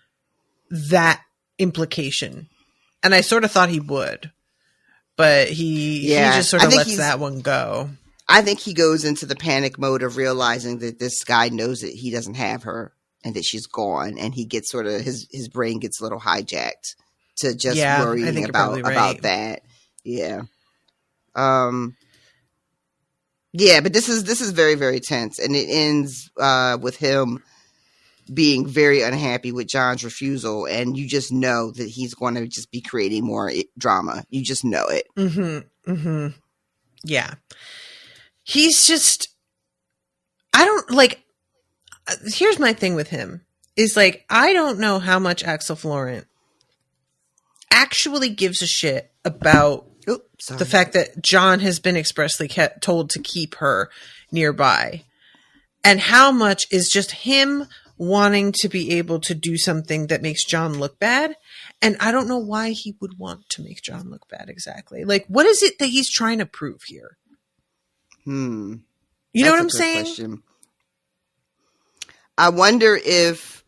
that implication. And I sort of thought he would. But he just sort of lets that one go. I think he goes into the panic mode of realizing that this guy knows that he doesn't have her and that she's gone. And he gets sort of, his brain gets a little hijacked to just worrying about that. Yeah. Yeah, but this is very, very tense. And it ends with him being very unhappy with John's refusal. And you just know that he's going to just be creating more drama. You just know it. Yeah. He's just, I don't like, here's my thing with him is like, I don't know how much Axel Florent actually gives a shit about the fact that John has been expressly told to keep her nearby and how much is just him wanting to be able to do something that makes John look bad. And I don't know why he would want to make John look bad exactly. Like, what is it that he's trying to prove here? You know what I'm saying? Question. I wonder if,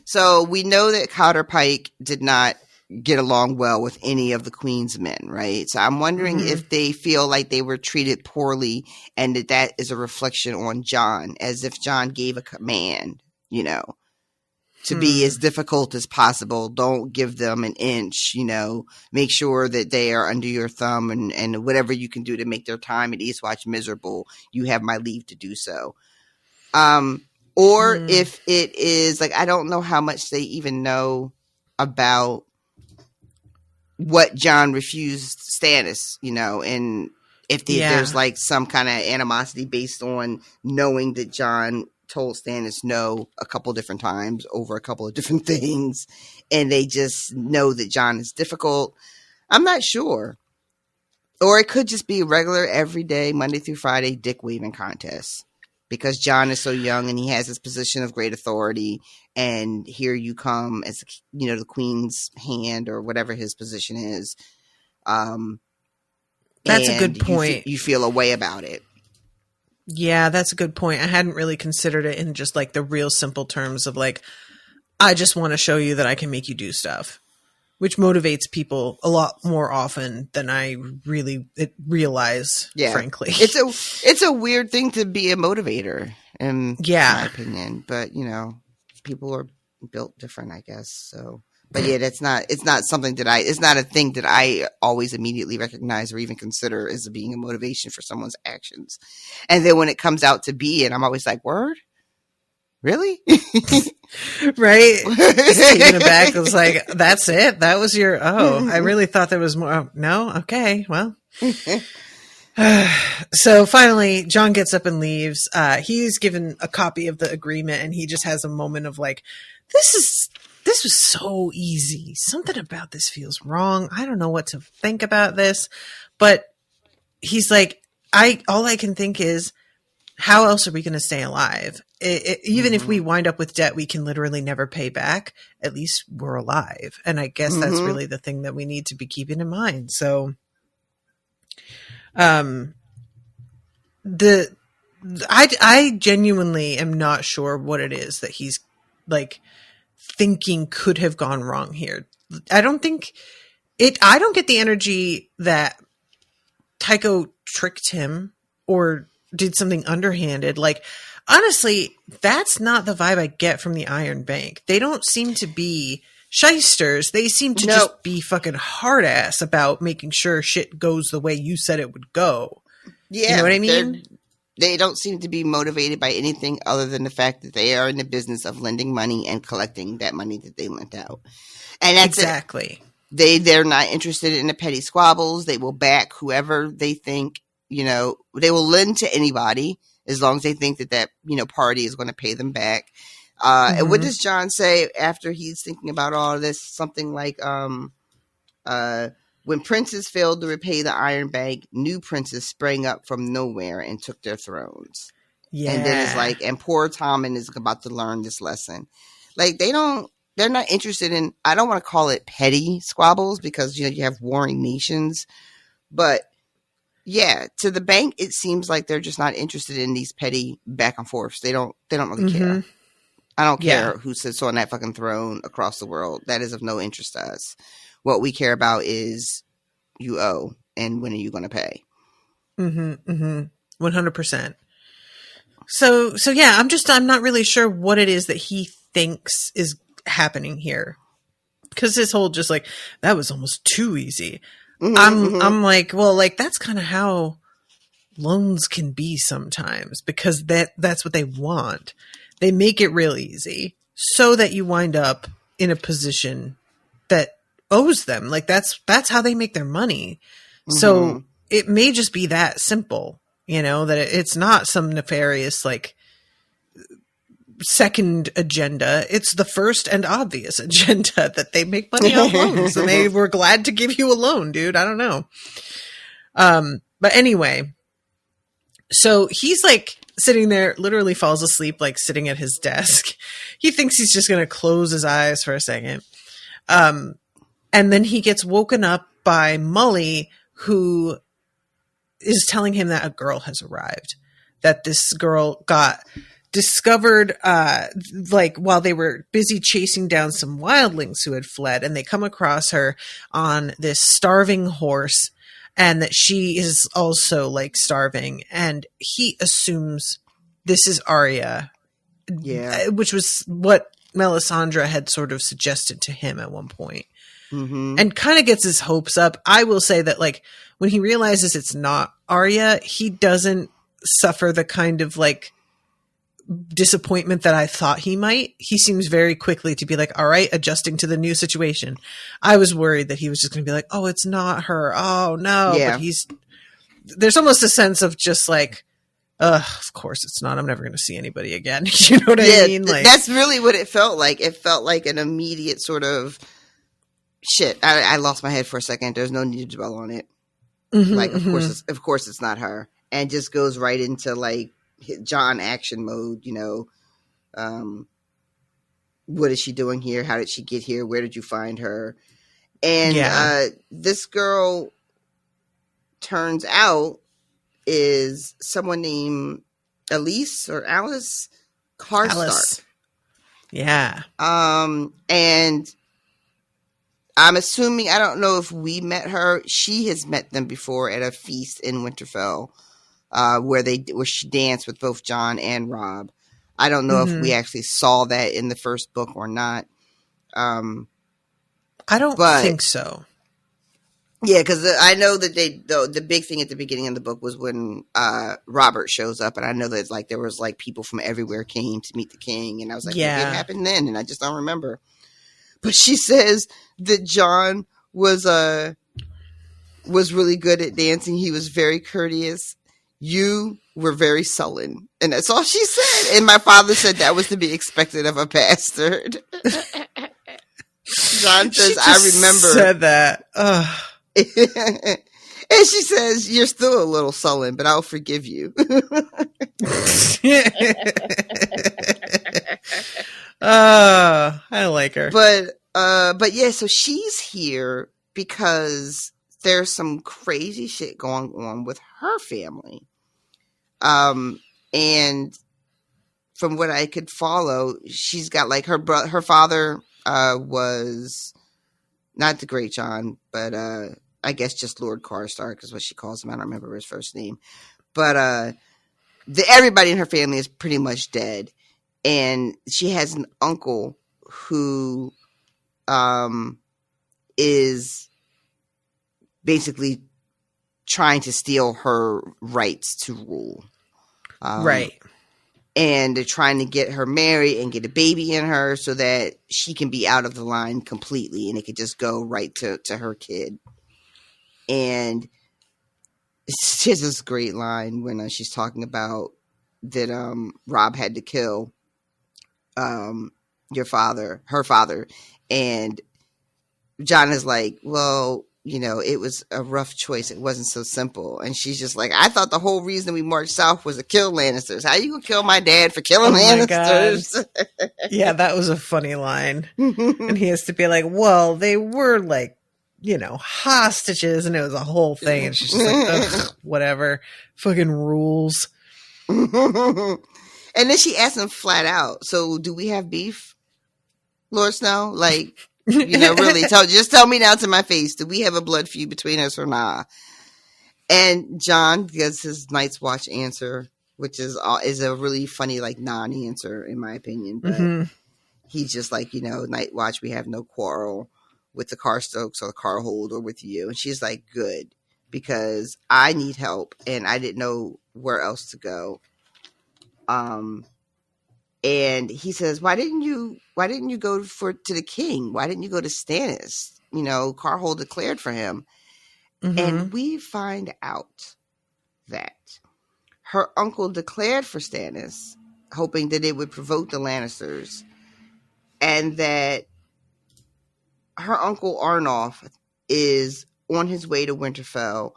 so we know that Cotter Pike did not get along well with any of the Queen's men, right? So I'm wondering if they feel like they were treated poorly and that is a reflection on John, as if John gave a command, to be as difficult as possible. Don't give them an inch, make sure that they are under your thumb, and whatever you can do to make their time at Eastwatch miserable, you have my leave to do so. Or if it is like, I don't know how much they even know about what John refused Stannis, and if there's like some kind of animosity based on knowing that John told Stannis no a couple different times over a couple of different things, and they just know that John is difficult. I'm not sure. Or it could just be a regular everyday Monday through Friday dick waving contest because John is so young and he has his position of great authority, and here you come as the queen's hand or whatever his position is. That's a good point. You feel a way about it. Yeah, that's a good point. I hadn't really considered it in just like the real simple terms of like, I just want to show you that I can make you do stuff, which motivates people a lot more often than I really realize, frankly. It's a weird thing to be a motivator, in my opinion. But, people are built different, I guess. So, but yeah, it's not something it's not a thing that I always immediately recognize or even consider as being a motivation for someone's actions. And then when it comes out to be it, I'm always like, word? Really? Right? Just taken aback. It was like, that's it? That was your, I really thought there was more. Oh, no? Okay. Well. So finally, John gets up and leaves. He's given a copy of the agreement, and he just has a moment of like, this was so easy. Something about this feels wrong. I don't know what to think about this. But he's like, all I can think is, how else are we going to stay alive? Even if we wind up with debt we can literally never pay back, at least we're alive. And I guess that's really the thing that we need to be keeping in mind. So, I genuinely am not sure what it is that he's like thinking could have gone wrong here. I don't get the energy that Tycho tricked him or did something underhanded. Like, honestly, that's not the vibe I get from the Iron Bank. They don't seem to be shysters. They seem to just be fucking hard ass about making sure shit goes the way you said it would go. Yeah. You know what I mean? They don't seem to be motivated by anything other than the fact that they are in the business of lending money and collecting that money that they lent out. And that's exactly. They're not interested in the petty squabbles. They will back whoever they think, they will lend to anybody as long as they think that party is going to pay them back. And what does John say after he's thinking about all of this? Something like, when princes failed to repay the Iron Bank, new princes sprang up from nowhere and took their thrones. Yeah. And then it's like, and poor Tommen is about to learn this lesson. Like, they're not interested in, I don't want to call it petty squabbles because, you have warring nations, but yeah, to the bank, it seems like they're just not interested in these petty back and forths. They don't really care. I don't care who sits on that fucking throne across the world. That is of no interest to us. What we care about is you owe and when are you going to pay? 100%. So yeah, I'm not really sure what it is that he thinks is happening here. Cause this whole just like, that was almost too easy. I'm like, well, like that's kind of how loans can be sometimes because that's what they want. They make it real easy so that you wind up in a position that owes them. Like that's how they make their money. So it may just be that simple, that it's not some nefarious, like second agenda. It's the first and obvious agenda that they make money off loans and they were glad to give you a loan, dude. I don't know. But anyway, so he's like sitting there, literally falls asleep, like sitting at his desk. He thinks he's just going to close his eyes for a second. And then he gets woken up by Mully, who is telling him that a girl has arrived, that this girl got discovered like while they were busy chasing down some wildlings who had fled, and they come across her on this starving horse, and that she is also like starving, and he assumes this is Arya, which was what Melisandre had sort of suggested to him at one point. Mm-hmm. And kind of gets his hopes up. I will say that, like, when he realizes it's not Arya, he doesn't suffer the kind of, like, disappointment that I thought he might. He seems very quickly to be like, all right, adjusting to the new situation. I was worried that he was just going to be like, oh, it's not her. Oh, no. Yeah. But there's almost a sense of just like, of course it's not. I'm never going to see anybody again. You know what I mean? Like, that's really what it felt like. It felt like an immediate sort of, shit, I lost my head for a second. There's no need to dwell on it. mm-hmm, Like, of course it's not her. And just goes right into, like, John action mode, you know. What is she doing here? How did she get here? Where did you find her? And this girl, turns out, is someone named Elise or Alice Karstark. Alice. Yeah. And I'm assuming, I don't know if we met her. She has met them before at a feast in Winterfell, where she danced with both Jon and Robb. I don't know if we actually saw that in the first book or not. I don't think so. Yeah, because I know that the big thing at the beginning of the book was when Robert shows up, and I know that there was people from everywhere came to meet the king, and I was like, maybe it happened then, and I just don't remember. But she says that Jon was really good at dancing. He was very courteous. You were very sullen, and that's all she said. And my father said that was to be expected of a bastard. Jon says, "I remember." Said that. Ugh. And she says, "You're still a little sullen, but I'll forgive you." I like her. But yeah, so she's here because there's some crazy shit going on with her family. And from what I could follow, she's got her father was not the Great John, but I guess just Lord Karstark is what she calls him. I don't remember his first name. But everybody in her family is pretty much dead. And she has an uncle who is basically trying to steal her rights to rule. Right. And they're trying to get her married and get a baby in her so that she can be out of the line completely and it could just go right to her kid. And she has this great line when she's talking about that Robb had to kill her father. And Jon is like, well, you know, it was a rough choice. It wasn't so simple. And she's just like, I thought the whole reason we marched south was to kill Lannisters. How you gonna kill my dad for killing Lannisters? Yeah, that was a funny line. And he has to be like, well, they were hostages, and it was a whole thing. And she's just like, ugh, whatever. Fucking rules. And then she asked him flat out, so do we have beef, Lord Snow? Really, just tell me now to my face, do we have a blood feud between us or not? And Jon gives his Night's Watch answer, which is a really funny, non-answer, in my opinion. But he's just like, Night Watch, we have no quarrel with the Karstokes or the Karhold or with you. And she's like, good, because I need help and I didn't know where else to go. And he says, why didn't you go to the king? Why didn't you go to Stannis? Karhold declared for him. Mm-hmm. And we find out that her uncle declared for Stannis, hoping that it would provoke the Lannisters, and that her uncle Arnulf is on his way to Winterfell,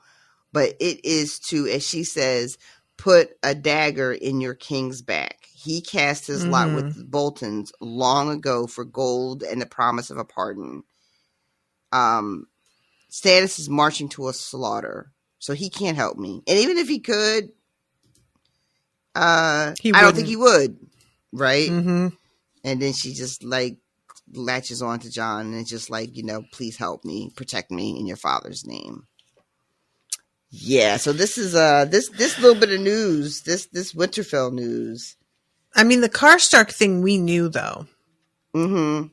but it is to, as she says, put a dagger in your king's back. He cast his lot with the Boltons long ago for gold and the promise of a pardon. Stannis is marching to a slaughter, so he can't help me. And even if he could, I don't think he would, right? Mm-hmm. And then she just latches on to Jon and just please help me, protect me in your father's name. Yeah, so this is this little bit of news, this Winterfell news. I mean, the Karstark thing we knew, though. Mm-hmm.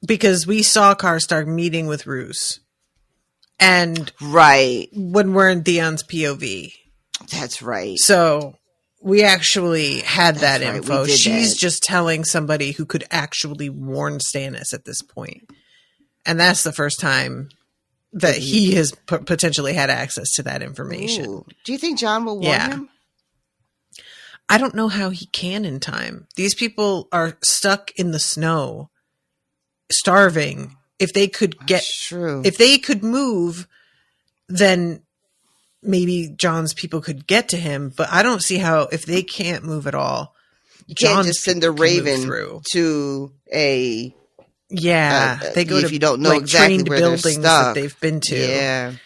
Because we saw Karstark meeting with Roose. And right. when we're in Theon's POV. That's right. So we actually had that right. info. She's just telling somebody who could actually warn Stannis at this point. And that's the first time that he has potentially had access to that information. Ooh. Do you think Jon will warn him? I don't know how he can in time. These people are stuck in the snow, starving. If they could if they could move, then maybe Jon's people could get to him. But I don't see how, if they can't move at all, you can't just send a raven to a they go if to you don't know like exactly trained where buildings that they've been to.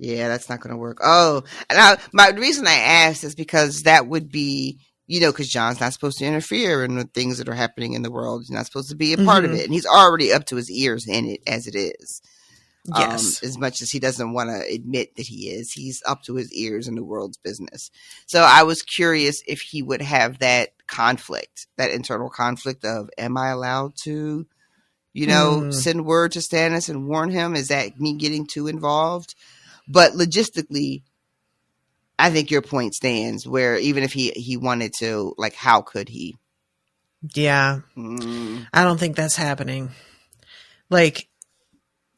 Yeah, that's not going to work. Oh, and the reason I asked is because that would be, because Jon's not supposed to interfere in the things that are happening in the world. He's not supposed to be a part of it. And he's already up to his ears in it as it is. Yes. As much as he doesn't want to admit that he is, he's up to his ears in the world's business. So I was curious if he would have that conflict, that internal conflict of, am I allowed to, send word to Stannis and warn him? Is that me getting too involved? But logistically, I think your point stands, where even if he wanted to, like, how could he? Yeah. I don't think that's happening. Like,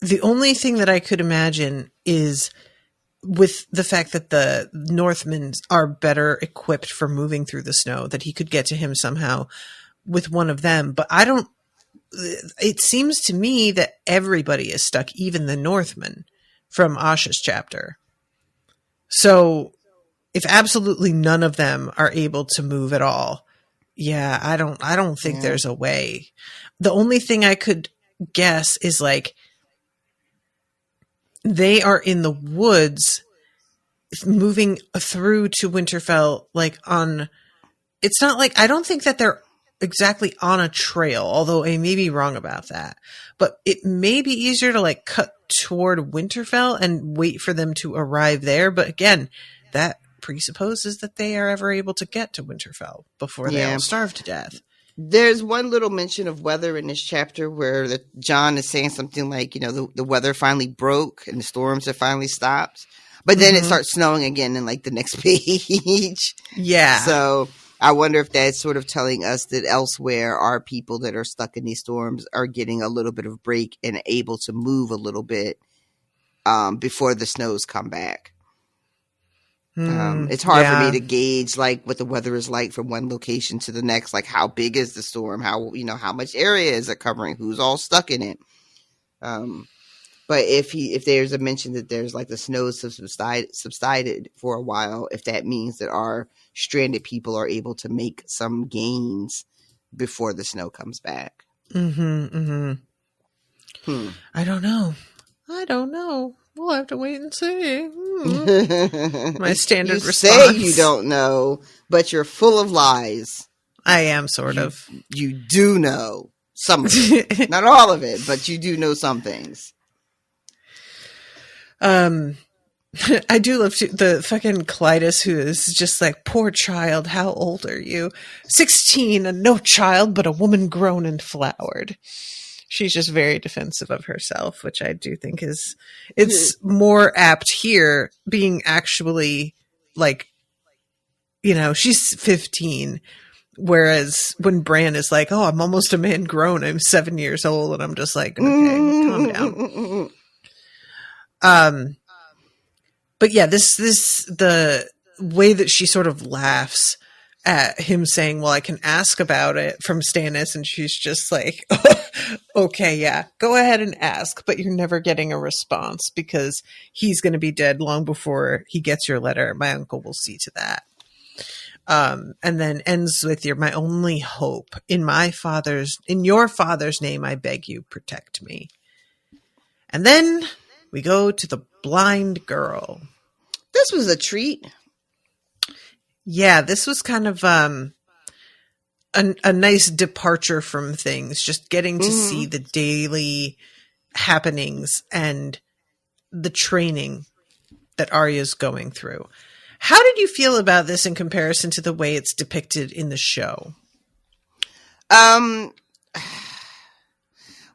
the only thing that I could imagine is with the fact that the Northmen are better equipped for moving through the snow, that he could get to him somehow with one of them. But it seems to me that everybody is stuck, even the Northmen from Asha's chapter. So if absolutely none of them are able to move at all, I don't think there's a way. The only thing I could guess is like they are in the woods moving through to Winterfell, like it's not like, I don't think that they're exactly on a trail, although I may be wrong about that, but it may be easier to like cut toward Winterfell and wait for them to arrive there. But again, that presupposes that they are ever able to get to Winterfell before they all starve to death. There's one little mention of weather in this chapter where Jon is saying something like, the weather finally broke and the storms have finally stopped. But then it starts snowing again in like the next page. Yeah. So I wonder if that's sort of telling us that elsewhere our people that are stuck in these storms are getting a little bit of break and able to move a little bit before the snows come back. It's hard for me to gauge like what the weather is like from one location to the next. Like, how big is the storm? How much area is it covering? Who's all stuck in it? But if there's a mention that there's like the snows have subsided for a while, if that means that our stranded people are able to make some gains before the snow comes back. I don't know. We'll have to wait and see. My standard response. Say you don't know, but you're full of lies. I am sort of. You do know some of it. Not all of it, but you do know some things. I do love the fucking Clytus, who is just like, poor child, how old are you? 16, and no child, but a woman grown and flowered. She's just very defensive of herself, which I do think it's more apt here, being actually like, she's 15. Whereas when Bran is like, oh, I'm almost a man grown, I'm 7 years old. And I'm just like, okay, calm down. But yeah, the way that she sort of laughs at him saying, well, I can ask about it from Stannis. And she's just like, okay, yeah, go ahead and ask, but you're never getting a response because he's going to be dead long before he gets your letter. My uncle will see to that. And then ends with my only hope in your father's name, I beg you, protect me. And then we go to the blind girl. This was a treat. Yeah, this was kind of a nice departure from things, just getting to see the daily happenings and the training that Arya's going through. How did you feel about this in comparison to the way it's depicted in the show?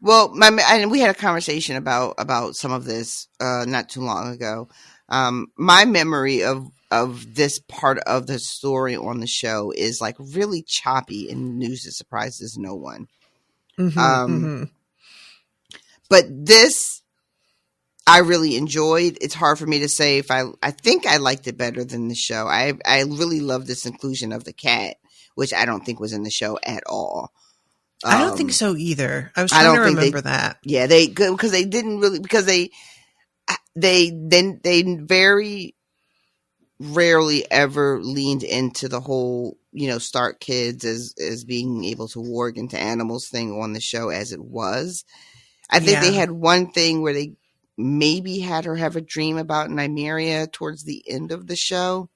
Well, and we had a conversation about some of this not too long ago. My memory of this part of the story on the show is like really choppy and news that surprises no one. But this I really enjoyed. It's hard for me to say if I think I liked it better than the show. I really love this inclusion of the cat, which I don't think was in the show at all. I don't think so either. I was trying to remember that. Yeah, because they didn't really, because they very rarely ever leaned into the whole, Stark kids as being able to warg into animals thing on the show as it was. I think they had one thing where they maybe had her have a dream about Nymeria towards the end of the show.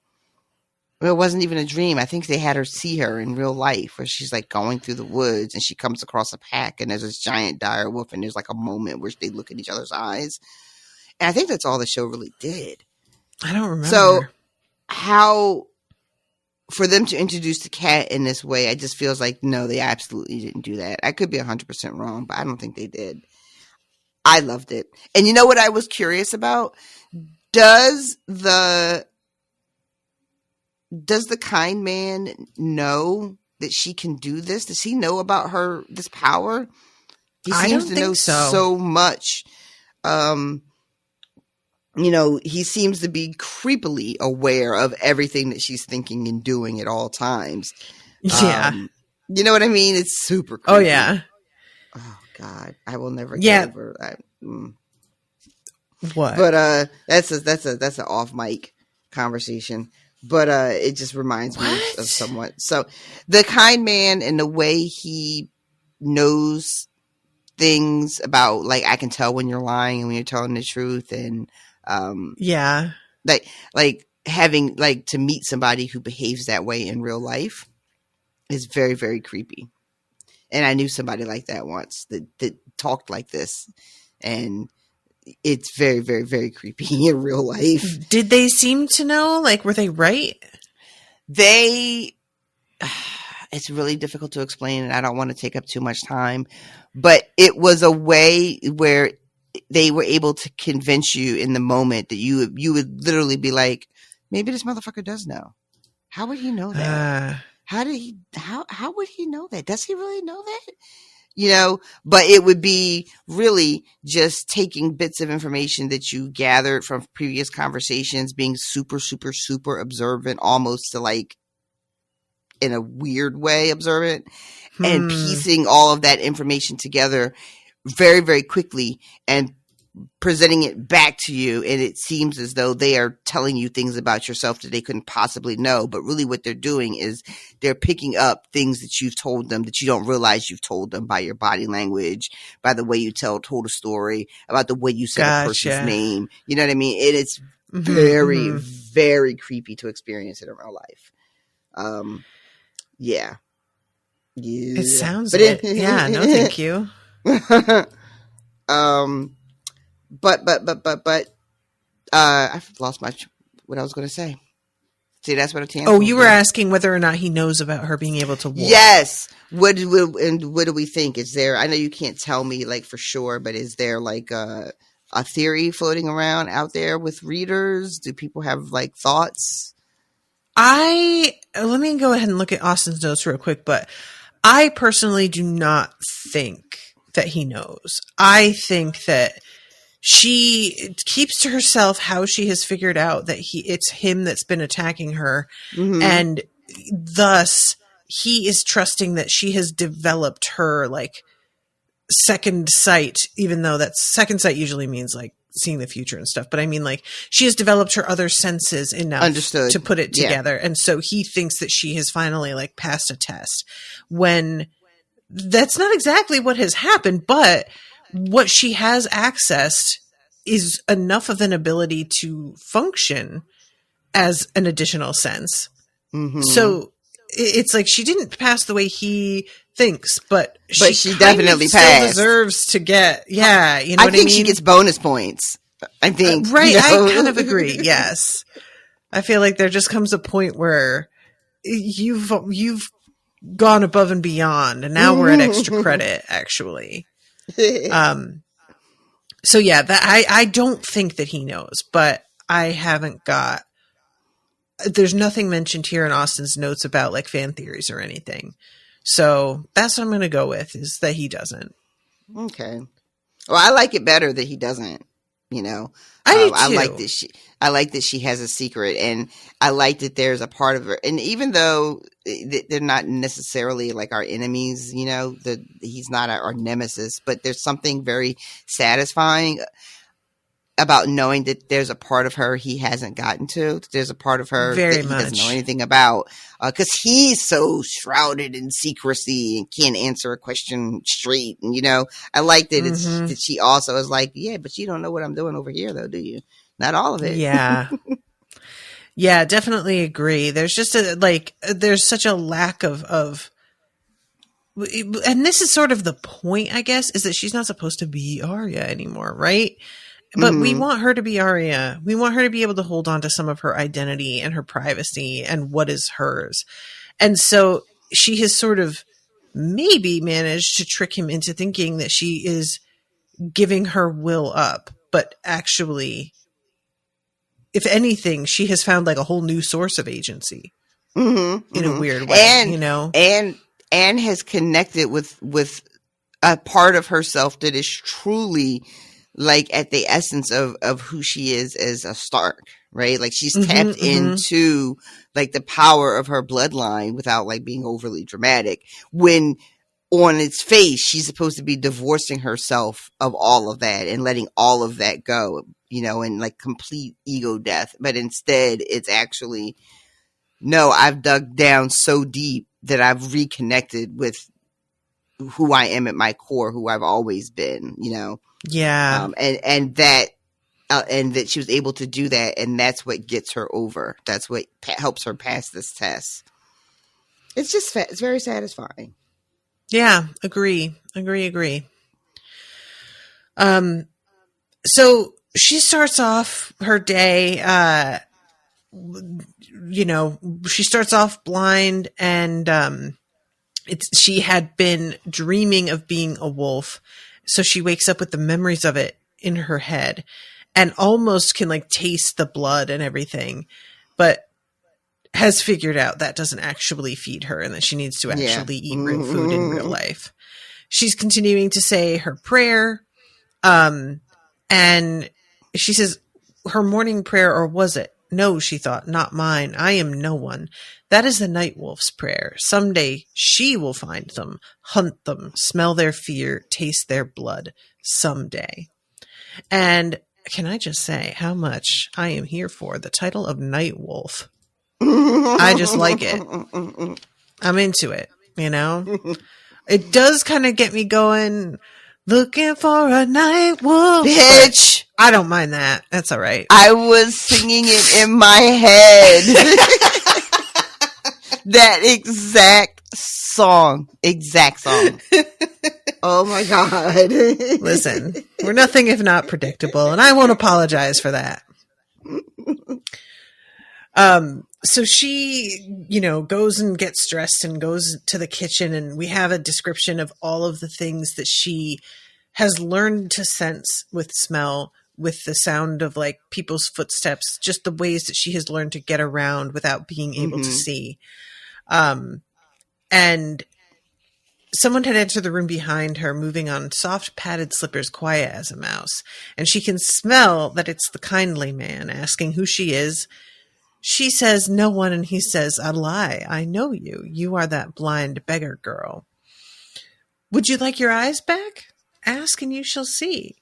Well, it wasn't even a dream. I think they had her see her in real life where she's like going through the woods and she comes across a pack and there's this giant dire wolf and there's like a moment where they look in each other's eyes. And I think that's all the show really did. I don't remember. So how for them to introduce the cat in this way, it just feels like, no, they absolutely didn't do that. I could be 100% wrong, but I don't think they did. I loved it. And you know what I was curious about? Does the kind man know that she can do this? Does he know about this power? He seems to know so much. He seems to be creepily aware of everything that she's thinking and doing at all times. Yeah. You know what I mean? It's super creepy. Oh, yeah. Oh, God. I will never get over What? But that's an off mic conversation. But it just reminds me of somewhat. So the kind man and the way he knows things about, like, I can tell when you're lying and when you're telling the truth, and like having like to meet somebody who behaves that way in real life is very, very creepy. And I knew somebody like that once that talked like this, and it's very, very, very creepy in real life. Did they seem to know? Like, were they right? It's really difficult to explain, and I don't want to take up too much time, but it was a way where they were able to convince you in the moment that you would literally be like, maybe this motherfucker does know. How would he know that? How would he know that? Does he really know that? But it would be really just taking bits of information that you gathered from previous conversations, being super, super, super observant, almost to like, in a weird way, observant, and piecing all of that information together very, very quickly and presenting it back to you. And it seems as though they are telling you things about yourself that they couldn't possibly know. But really what they're doing is they're picking up things that you've told them that you don't realize you've told them by your body language, by the way you told a story, about the way you said a person's name. You know what I mean? And it's very, very creepy to experience it in real life. Yeah. It sounds it. Yeah, no thank you. But I've lost what I was going to say. See, that's what you were asking whether or not he knows about her being able to walk. Yes. What do we think? Is there, I know you can't tell me like for sure, but is there like a theory floating around out there with readers? Do people have like thoughts? Let me go ahead and look at Austin's notes real quick, but I personally do not think that he knows. I think that she keeps to herself how she has figured out that it's him that's been attacking her. And thus he is trusting that she has developed her like second sight, even though that second sight usually means like seeing the future and stuff. But I mean, like, she has developed her other senses enough to put it together. Yeah. And so he thinks that she has finally like passed a test, when that's not exactly what has happened, but what she has accessed is enough of an ability to function as an additional sense. So it's like she didn't pass the way he thinks, but she definitely still deserves to get. Yeah, you know what I mean? I think she gets bonus points. I think right. I kind of agree. Yes, I feel like there just comes a point where you've gone above and beyond, and now we're at extra credit. Actually, So yeah, that I don't think that he knows, but I haven't got. There's nothing mentioned here in Austen's notes about like fan theories or anything. So that's what I'm going to go with, is that he doesn't. Okay. Well, I like it better that he doesn't. You know, I do I too. like that I like that she has a secret, and I like that there's a part of her. And even though they're not necessarily like our enemies, you know, that he's not our nemesis, but there's something very satisfying about knowing that there's a part of her he hasn't gotten to. There's a part of her Very that he doesn't know much. anything about, because he's so shrouded in secrecy and can't answer a question straight. And you know, I like that that she also is like, yeah, but you don't know what I'm doing over here, though, do you? Not all of it. Yeah. Yeah, definitely agree. There's just there's such a lack of, and this is sort of the point, I guess, is that she's not supposed to be Arya anymore, right? But we want her to be Arya. We want her to be able to hold on to some of her identity and her privacy and what is hers. And so she has sort of maybe managed to trick him into thinking that she is giving her will up. But actually, if anything, she has found like a whole new source of agency in a weird way, and, you know? And has connected with a part of herself that is truly like at the essence of who she is as a Stark, right? Like she's tapped into like the power of her bloodline without like being overly dramatic, when on its face she's supposed to be divorcing herself of all of that and letting all of that go, you know, and like complete ego death. But instead it's actually, no, I've dug down so deep that I've reconnected with who I am at my core, who I've always been, you know? Yeah. And that she was able to do that, and that's what gets her over. That's what helps her pass this test. It's just it's very satisfying. Yeah, agree. So she starts off her day, you know, she starts off blind, and she had been dreaming of being a wolf. So she wakes up with the memories of it in her head and almost can like taste the blood and everything, but has figured out that doesn't actually feed her and that she needs to actually eat real food in real life. She's continuing to say her prayer. And she says her morning prayer, or was it? No, she thought, not mine. I am no one. That is the night wolf's prayer. Someday she will find them, hunt them, smell their fear, taste their blood. Someday. And can I just say how much I am here for the title of Night Wolf? I just like it. I'm into it, you know? It does kind of get me going, looking for a night wolf. Bitch! I don't mind that. That's all right. I was singing it in my head. That exact song. Oh my God. Listen, we're nothing if not predictable, and I won't apologize for that. So she, you know, goes and gets dressed and goes to the kitchen, and we have a description of all of the things that she has learned to sense with smell, with the sound of like people's footsteps, just the ways that she has learned to get around without being able to see. And someone had entered the room behind her, moving on soft padded slippers, quiet as a mouse. And she can smell that it's the kindly man, asking who she is. She says, no one, and he says, I lie. I know you. You are that blind beggar girl. Would you like your eyes back? Ask and you shall see.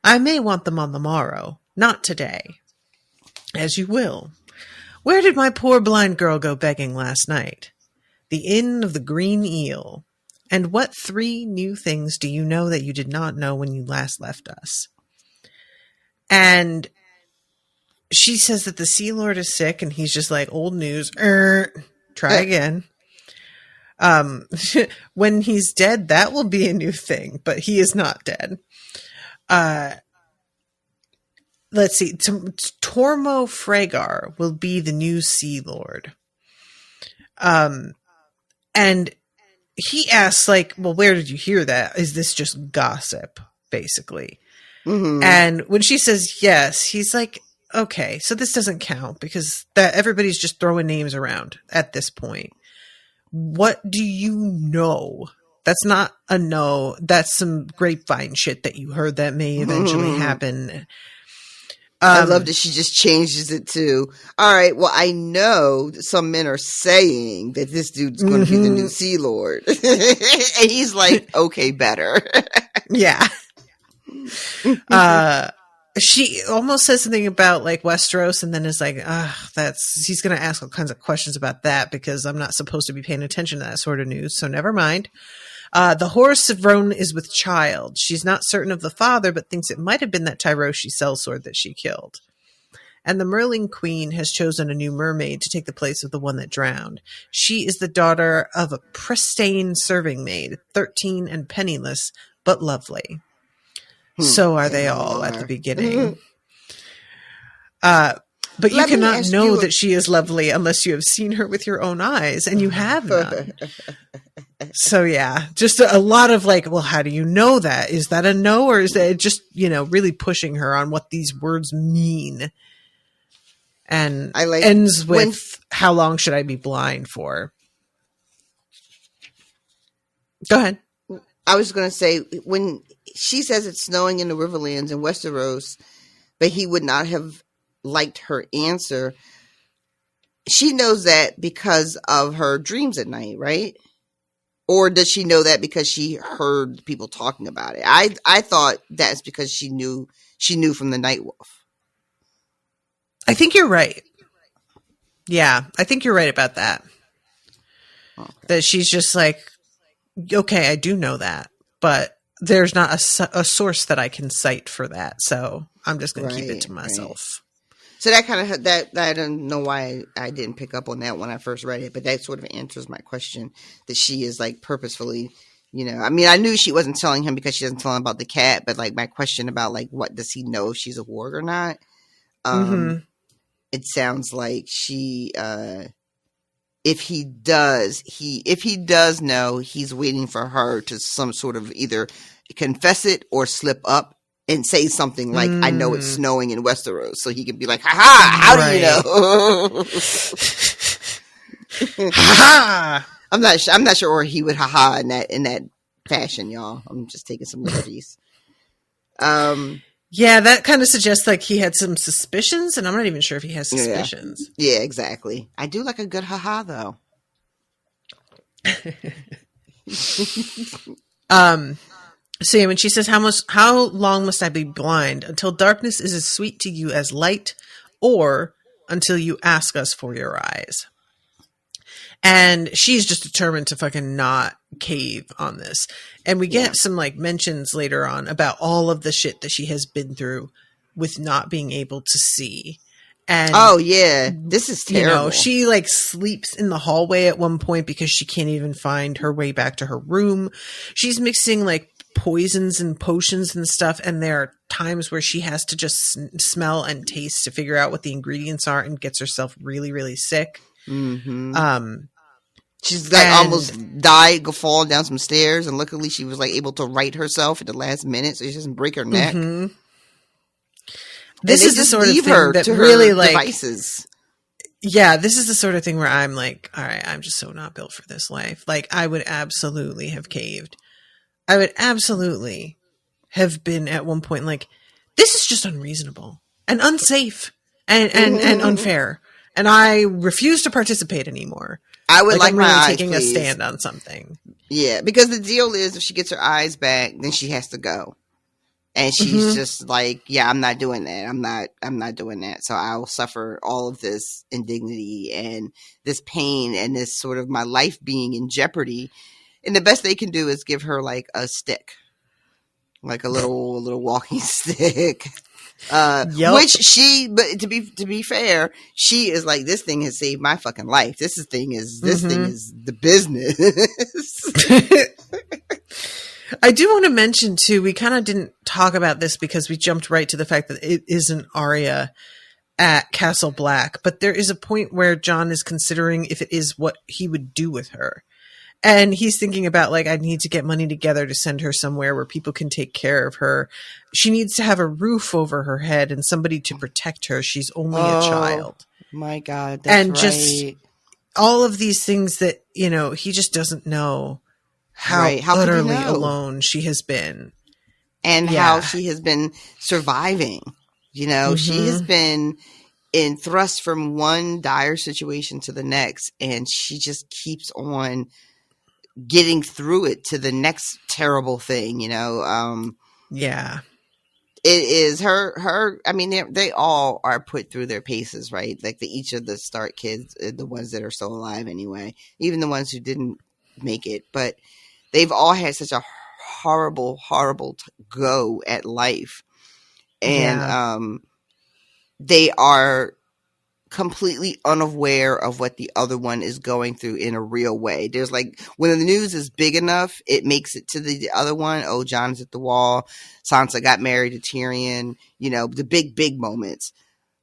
I may want them on the morrow, not today. As you will. Where did my poor blind girl go begging last night? The Inn of the Green Eel. And what 3 new things do you know that you did not know when you last left us? And she says that the Sea Lord is sick, and he's just like, old news. Try again. When he's dead, that will be a new thing, but he is not dead. Let's see. Tormo Frhagar will be the new Sea Lord. And he asks, like, well, where did you hear that? Is this just gossip, basically? Mm-hmm. And when she says yes, he's like, okay, so this doesn't count because that everybody's just throwing names around at this point. What do you know? That's not a no. That's some grapevine shit that you heard that may eventually happen. I love that she just changes it to, all right, well, I know that some men are saying that this dude's going to be the new Sea Lord. And he's like, okay, better. Yeah. She almost says something about like Westeros and then is like, he's going to ask all kinds of questions about that because I'm not supposed to be paying attention to that sort of news. So never mind. The horse of Roan is with child. She's not certain of the father, but thinks it might have been that Tyroshi sellsword that she killed. And the Merling Queen has chosen a new mermaid to take the place of the one that drowned. She is the daughter of a pristine serving maid, 13 and penniless, but lovely. So are they all at the beginning. But you cannot know that she is lovely unless you have seen her with your own eyes, and you have none. So yeah, just a lot of like, well, how do you know that? Is that a no, or is that just, really pushing her on what these words mean? And ends with, how long should I be blind for? Go ahead. I was going to say, when she says it's snowing in the Riverlands in Westeros, but he would not have liked her answer, she knows that because of her dreams at night, right? Or does she know that because she heard people talking about it? I thought that's because she knew from the Night Wolf. I think you're right. Yeah, I think you're right about that. Okay. That she's just like, okay, I do know that, but there's not a source that I can cite for that, so I'm just going to keep it to myself. Right. So that kind of that I don't know why I didn't pick up on that when I first read it, but that sort of answers my question that she is like purposefully, I mean, I knew she wasn't telling him because she doesn't tell him about the cat, but like my question about like, what does he know if she's a warg or not? It sounds like she, if he does know, he's waiting for her to some sort of either confess it or slip up and say something like, I know it's snowing in Westeros. So he can be like, ha-ha, how do you know? Ha-ha! I'm not sure or he would ha-ha in that fashion, y'all. I'm just taking some liberties. Yeah, that kind of suggests like he had some suspicions, and I'm not even sure if he has suspicions. Yeah, exactly. I do like a good ha-ha though. So yeah, when she says, how long must I be blind until darkness is as sweet to you as light, or until you ask us for your eyes? And she's just determined to fucking not cave on this. And we get some like mentions later on about all of the shit that she has been through with not being able to see. And oh yeah, this is terrible. She like sleeps in the hallway at one point because she can't even find her way back to her room. She's mixing like poisons and potions and stuff, and there are times where she has to just smell and taste to figure out what the ingredients are, and gets herself really, really sick. She's like almost died, falling down some stairs, and luckily she was like able to right herself at the last minute, so she doesn't break her neck. This is the sort of thing that really like devices. Yeah, this is the sort of thing where I'm like, all right, I'm just so not built for this life. Like, I would absolutely have caved. I would absolutely have been at one point like, this is just unreasonable and unsafe and unfair. And I refuse to participate anymore. I would like I'm my really eyes, taking please. A stand on something. Yeah, because the deal is if she gets her eyes back, then she has to go. And she's just like, yeah, I'm not doing that. I'm not doing that. So I will suffer all of this indignity and this pain and this sort of my life being in jeopardy. And the best they can do is give her like a stick, like a little walking stick. Which but to be fair, she is like, this thing has saved my fucking life. This thing is the business. I do want to mention too, we kind of didn't talk about this because we jumped right to the fact that it isn't Arya at Castle Black, but there is a point where Jon is considering if it is what he would do with her. And he's thinking about like, I need to get money together to send her somewhere where people can take care of her. She needs to have a roof over her head and somebody to protect her. She's only a child. My God, that's and right. Just all of these things that, you know, he just doesn't know how utterly alone she has been. And how she has been surviving. You know, she has been thrust from one dire situation to the next, and she just keeps on getting through it to the next terrible thing, you know. It is her I mean, they all are put through their paces, right? Like each of the Stark kids, the ones that are still alive anyway, even the ones who didn't make it, but they've all had such a horrible go at life. And they are completely unaware of what the other one is going through in a real way. There's like, when the news is big enough, it makes it to the other one. Oh, Jon's at the wall. Sansa got married to Tyrion, you know, the big moments.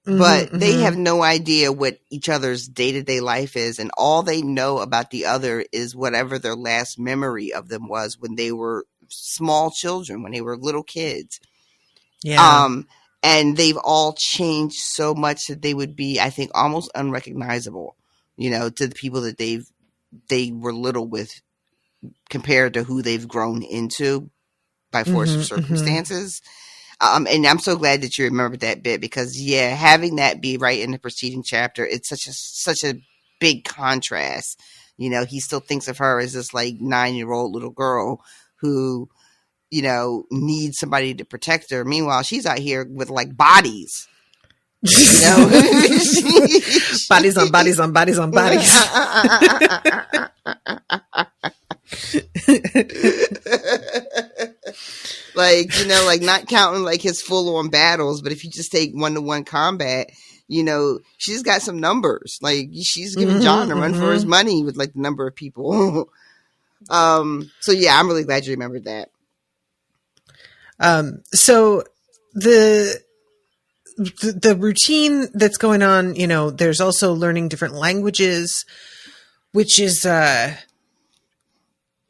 But they have no idea what each other's day-to-day life is. And all they know about the other is whatever their last memory of them was when they were small children, when they were little kids. And they've all changed so much that they would be, I think, almost unrecognizable, you know, to the people that they were little with compared to who they've grown into by force of circumstances. And I'm so glad that you remembered that bit because, having that be right in the preceding chapter, it's such a big contrast. You know, he still thinks of her as this like 9-year-old little girl who, you know, needs somebody to protect her. Meanwhile, she's out here with like bodies. You know? Bodies on bodies on bodies on bodies. Like, you know, like not counting like his full on battles, but if you just take 1-to-1 combat, you know, she's got some numbers. Like she's giving Jon a run for his money with like the number of people. So yeah, I'm really glad you remembered that. So the routine that's going on, you know, there's also learning different languages, which is,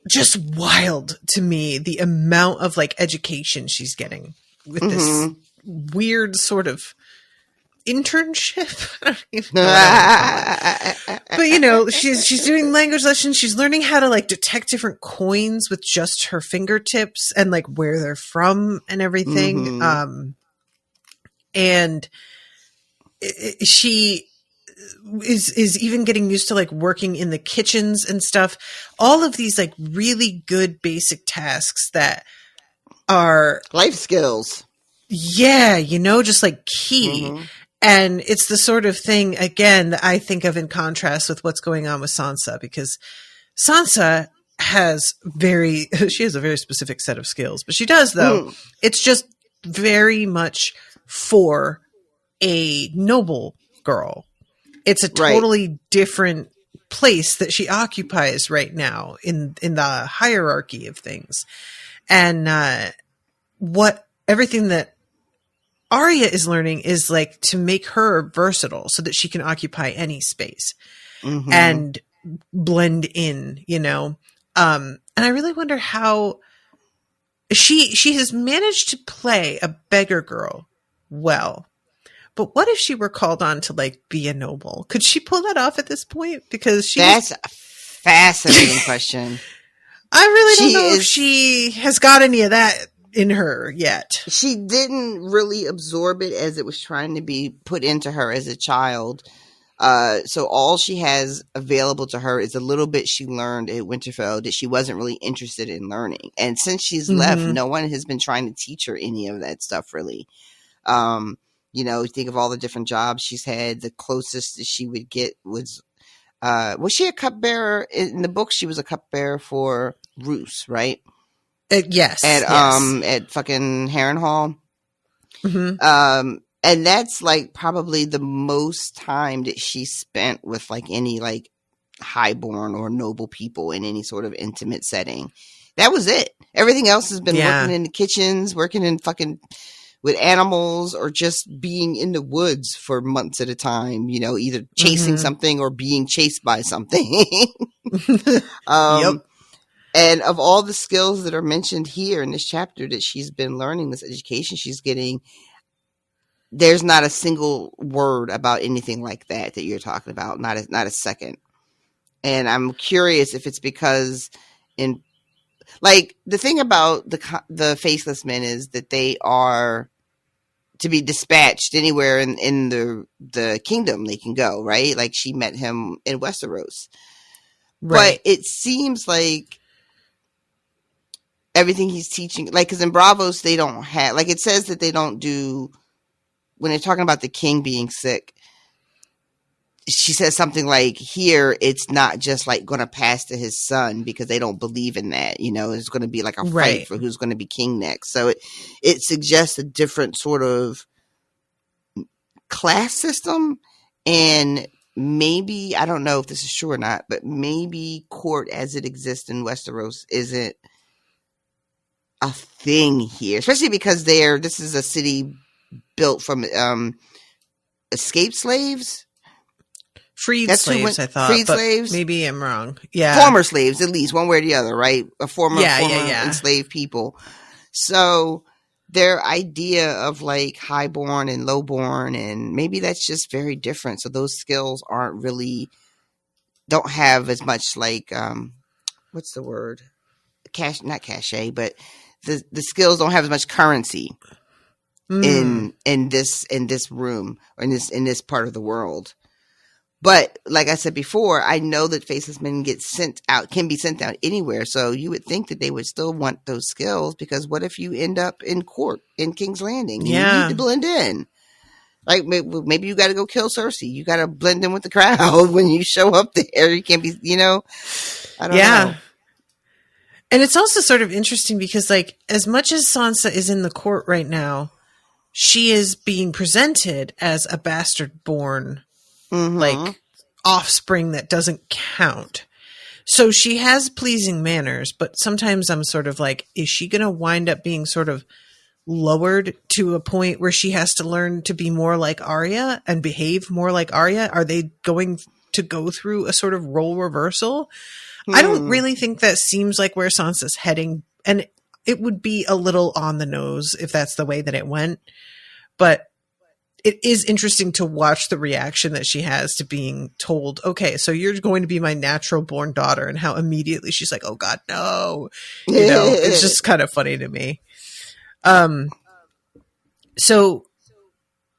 just wild to me, the amount of like education she's getting with this weird sort of internship. I don't even know what I would call it. But you know, she's doing language lessons. She's learning how to like detect different coins with just her fingertips and like where they're from and everything. And she is even getting used to like working in the kitchens and stuff. All of these like really good basic tasks that are life skills. Yeah, you know, just like key. And it's the sort of thing, again, that I think of in contrast with what's going on with Sansa, because Sansa has she has a very specific set of skills, but she does though. It's just very much for a noble girl. It's a totally different place that she occupies right now in the hierarchy of things. And everything that Arya is learning is like to make her versatile so that she can occupy any space and blend in, you know? And I really wonder how she has managed to play a beggar girl well. But what if she were called on to like be a noble? Could she pull that off at this point? Because that's a fascinating question. I really don't know if she has got any of that in her yet. She didn't really absorb it as it was trying to be put into her as a child. So all she has available to her is a little bit she learned at Winterfell that she wasn't really interested in learning. And since she's left, no one has been trying to teach her any of that stuff really. You know, think of all the different jobs she's had. The closest that she would get was she a cupbearer? In the book, she was a cupbearer for Roose, right? Yes. At fucking Harrenhal. And that's like probably the most time that she spent with like any like highborn or noble people in any sort of intimate setting. That was it. Everything else has been working in the kitchens, working in fucking with animals or just being in the woods for months at a time, you know, either chasing something or being chased by something. Yep. And of all the skills that are mentioned here in this chapter that she's been learning, this education she's getting, there's not a single word about anything like that you're talking about. Not a second. And I'm curious if it's because like the thing about the faceless men is that they are to be dispatched anywhere in the kingdom they can go, right? Like she met him in Westeros. Right. But it seems like everything he's teaching, like, because in Bravos, they don't have, like, it says that they don't do, when they're talking about the king being sick, she says something like, here, it's not just like going to pass to his son because they don't believe in that. You know, it's going to be like a fight for who's going to be king next. So it suggests a different sort of class system. And maybe, I don't know if this is true or not, but maybe court as it exists in Westeros isn't a thing here, especially because this is a city built from escaped slaves. Freed slaves, I thought. Freed slaves? Maybe I'm wrong. Yeah. Former slaves, at least, one way or the other, right? Former enslaved people. So their idea of like highborn and lowborn, and maybe that's just very different. So those skills don't have as much like, what's the word? Not cachet, but the skills don't have as much currency in this room or in this part of the world. But like I said before, I know that faceless men can be sent out anywhere. So you would think that they would still want those skills, because what if you end up in court in King's Landing? You need to blend in. Like maybe you got to go kill Cersei. You got to blend in with the crowd when you show up there. You can't be, I don't know. And it's also sort of interesting because, like, as much as Sansa is in the court right now, she is being presented as a bastard-born like offspring that doesn't count. So she has pleasing manners, but sometimes I'm sort of like, is she going to wind up being sort of lowered to a point where she has to learn to be more like Arya and behave more like Arya? Are they going to go through a sort of role reversal? I don't really think that seems like where Sansa's heading, and it would be a little on the nose if that's the way that it went. But it is interesting to watch the reaction that she has to being told, okay, so you're going to be my natural born daughter, and how immediately she's like, oh God, no. It's just kind of funny to me. So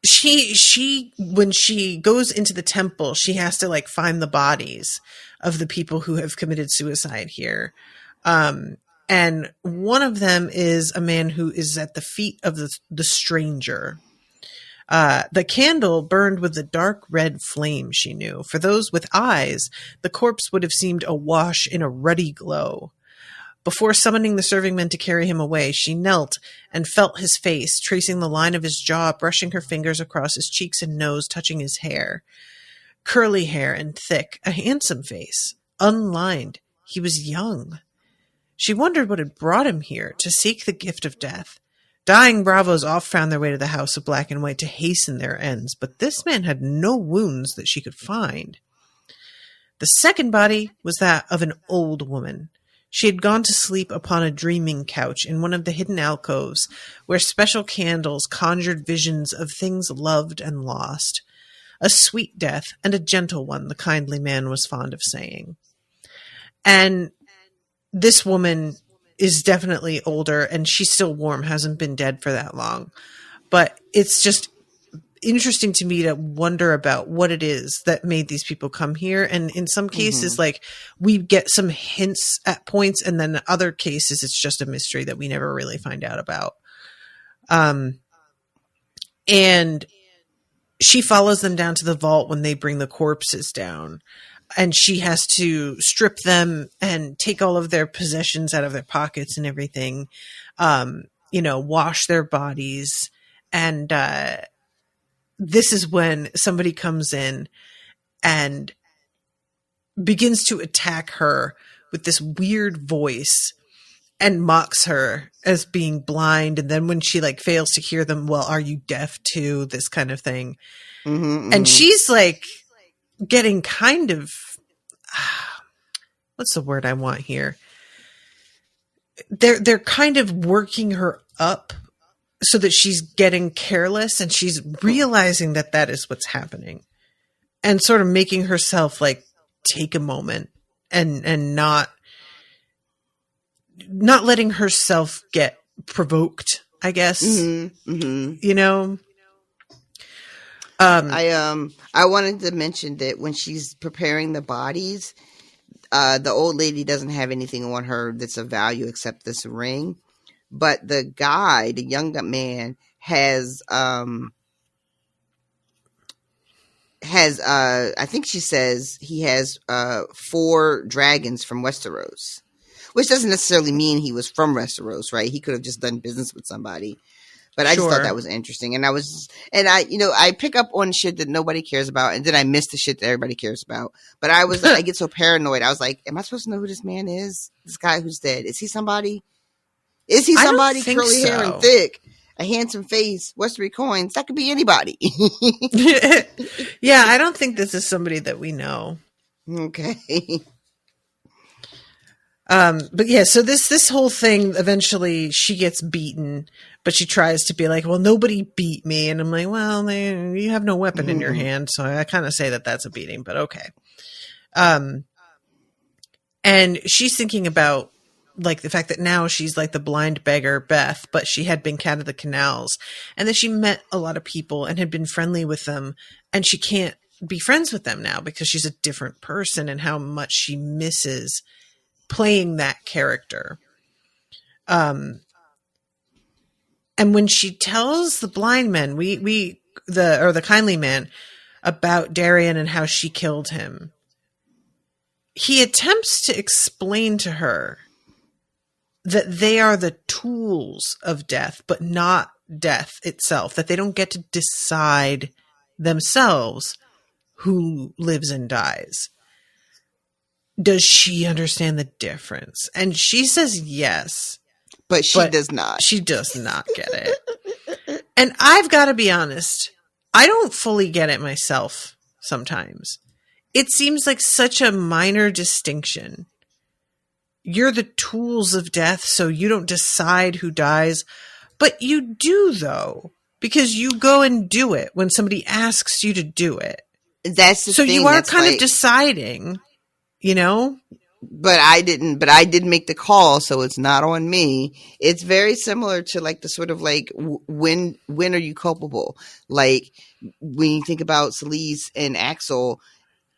she when she goes into the temple, she has to like find the bodies of the people who have committed suicide here. And one of them is a man who is at the feet of the stranger. The candle burned with a dark red flame, she knew. For those with eyes, the corpse would have seemed awash in a ruddy glow. Before summoning the serving men to carry him away, she knelt and felt his face, tracing the line of his jaw, brushing her fingers across his cheeks and nose, touching his hair. Curly hair and thick, a handsome face, unlined. He was young. She wondered what had brought him here, to seek the gift of death. Dying Bravos oft found their way to the House of Black and White to hasten their ends, but this man had no wounds that she could find. The second body was that of an old woman. She had gone to sleep upon a dreaming couch in one of the hidden alcoves where special candles conjured visions of things loved and lost. A sweet death and a gentle one, the kindly man was fond of saying. And this woman is definitely older, and she's still warm, hasn't been dead for that long. But it's just interesting to me to wonder about what it is that made these people come here. And in some cases, like, we get some hints at points, and then in other cases, it's just a mystery that we never really find out about. And she follows them down to the vault when they bring the corpses down. And she has to strip them and take all of their possessions out of their pockets and everything, wash their bodies. And this is when somebody comes in and begins to attack her with this weird voice. and mocks her as being blind. And then when she like fails to hear them, well, are you deaf too? This kind of thing. And she's like getting kind of, what's the word I want here? They're kind of working her up so that she's getting careless, and she's realizing that that is what's happening, and sort of making herself like take a moment and not letting herself get provoked, I guess. You know? I wanted to mention that when she's preparing the bodies, the old lady doesn't have anything on her that's of value except this ring. But the guy, the young man, has I think she says he has 4 dragons from Westeros, which doesn't necessarily mean he was from Westeros, right? He could have just done business with somebody. But I just thought that was interesting. And I pick up on shit that nobody cares about, and then I miss the shit that everybody cares about. But I get so paranoid. I was like, am I supposed to know who this man is? This guy who's dead. Is he somebody? Is he somebody? Curly hair and thick, a handsome face, Westery coins. That could be anybody. Yeah, I don't think this is somebody that we know. Okay. But yeah, so this whole thing, eventually she gets beaten, but she tries to be like, well, nobody beat me. And I'm like, well, you have no weapon in your hand. So I kind of say that that's a beating, but okay. And she's thinking about like the fact that now she's like the blind beggar Beth, but she had been cat of the canals, and that she met a lot of people and had been friendly with them, and she can't be friends with them now because she's a different person, and how much she misses playing that character. And when she tells the blind men, the kindly man, about Darian and how she killed him, he attempts to explain to her that they are the tools of death, but not death itself, that they don't get to decide themselves who lives and dies. Does she understand the difference? And she says yes. But she does not. She does not get it. And I've got to be honest, I don't fully get it myself sometimes. It seems like such a minor distinction. You're the tools of death, so you don't decide who dies. But you do, though, because you go and do it when somebody asks you to do it. That's the so thing. You are kind of deciding, you know? But I didn't make the call, so it's not on me. It's very similar to like the sort of like, when are you culpable? Like when you think about Celise and Axel,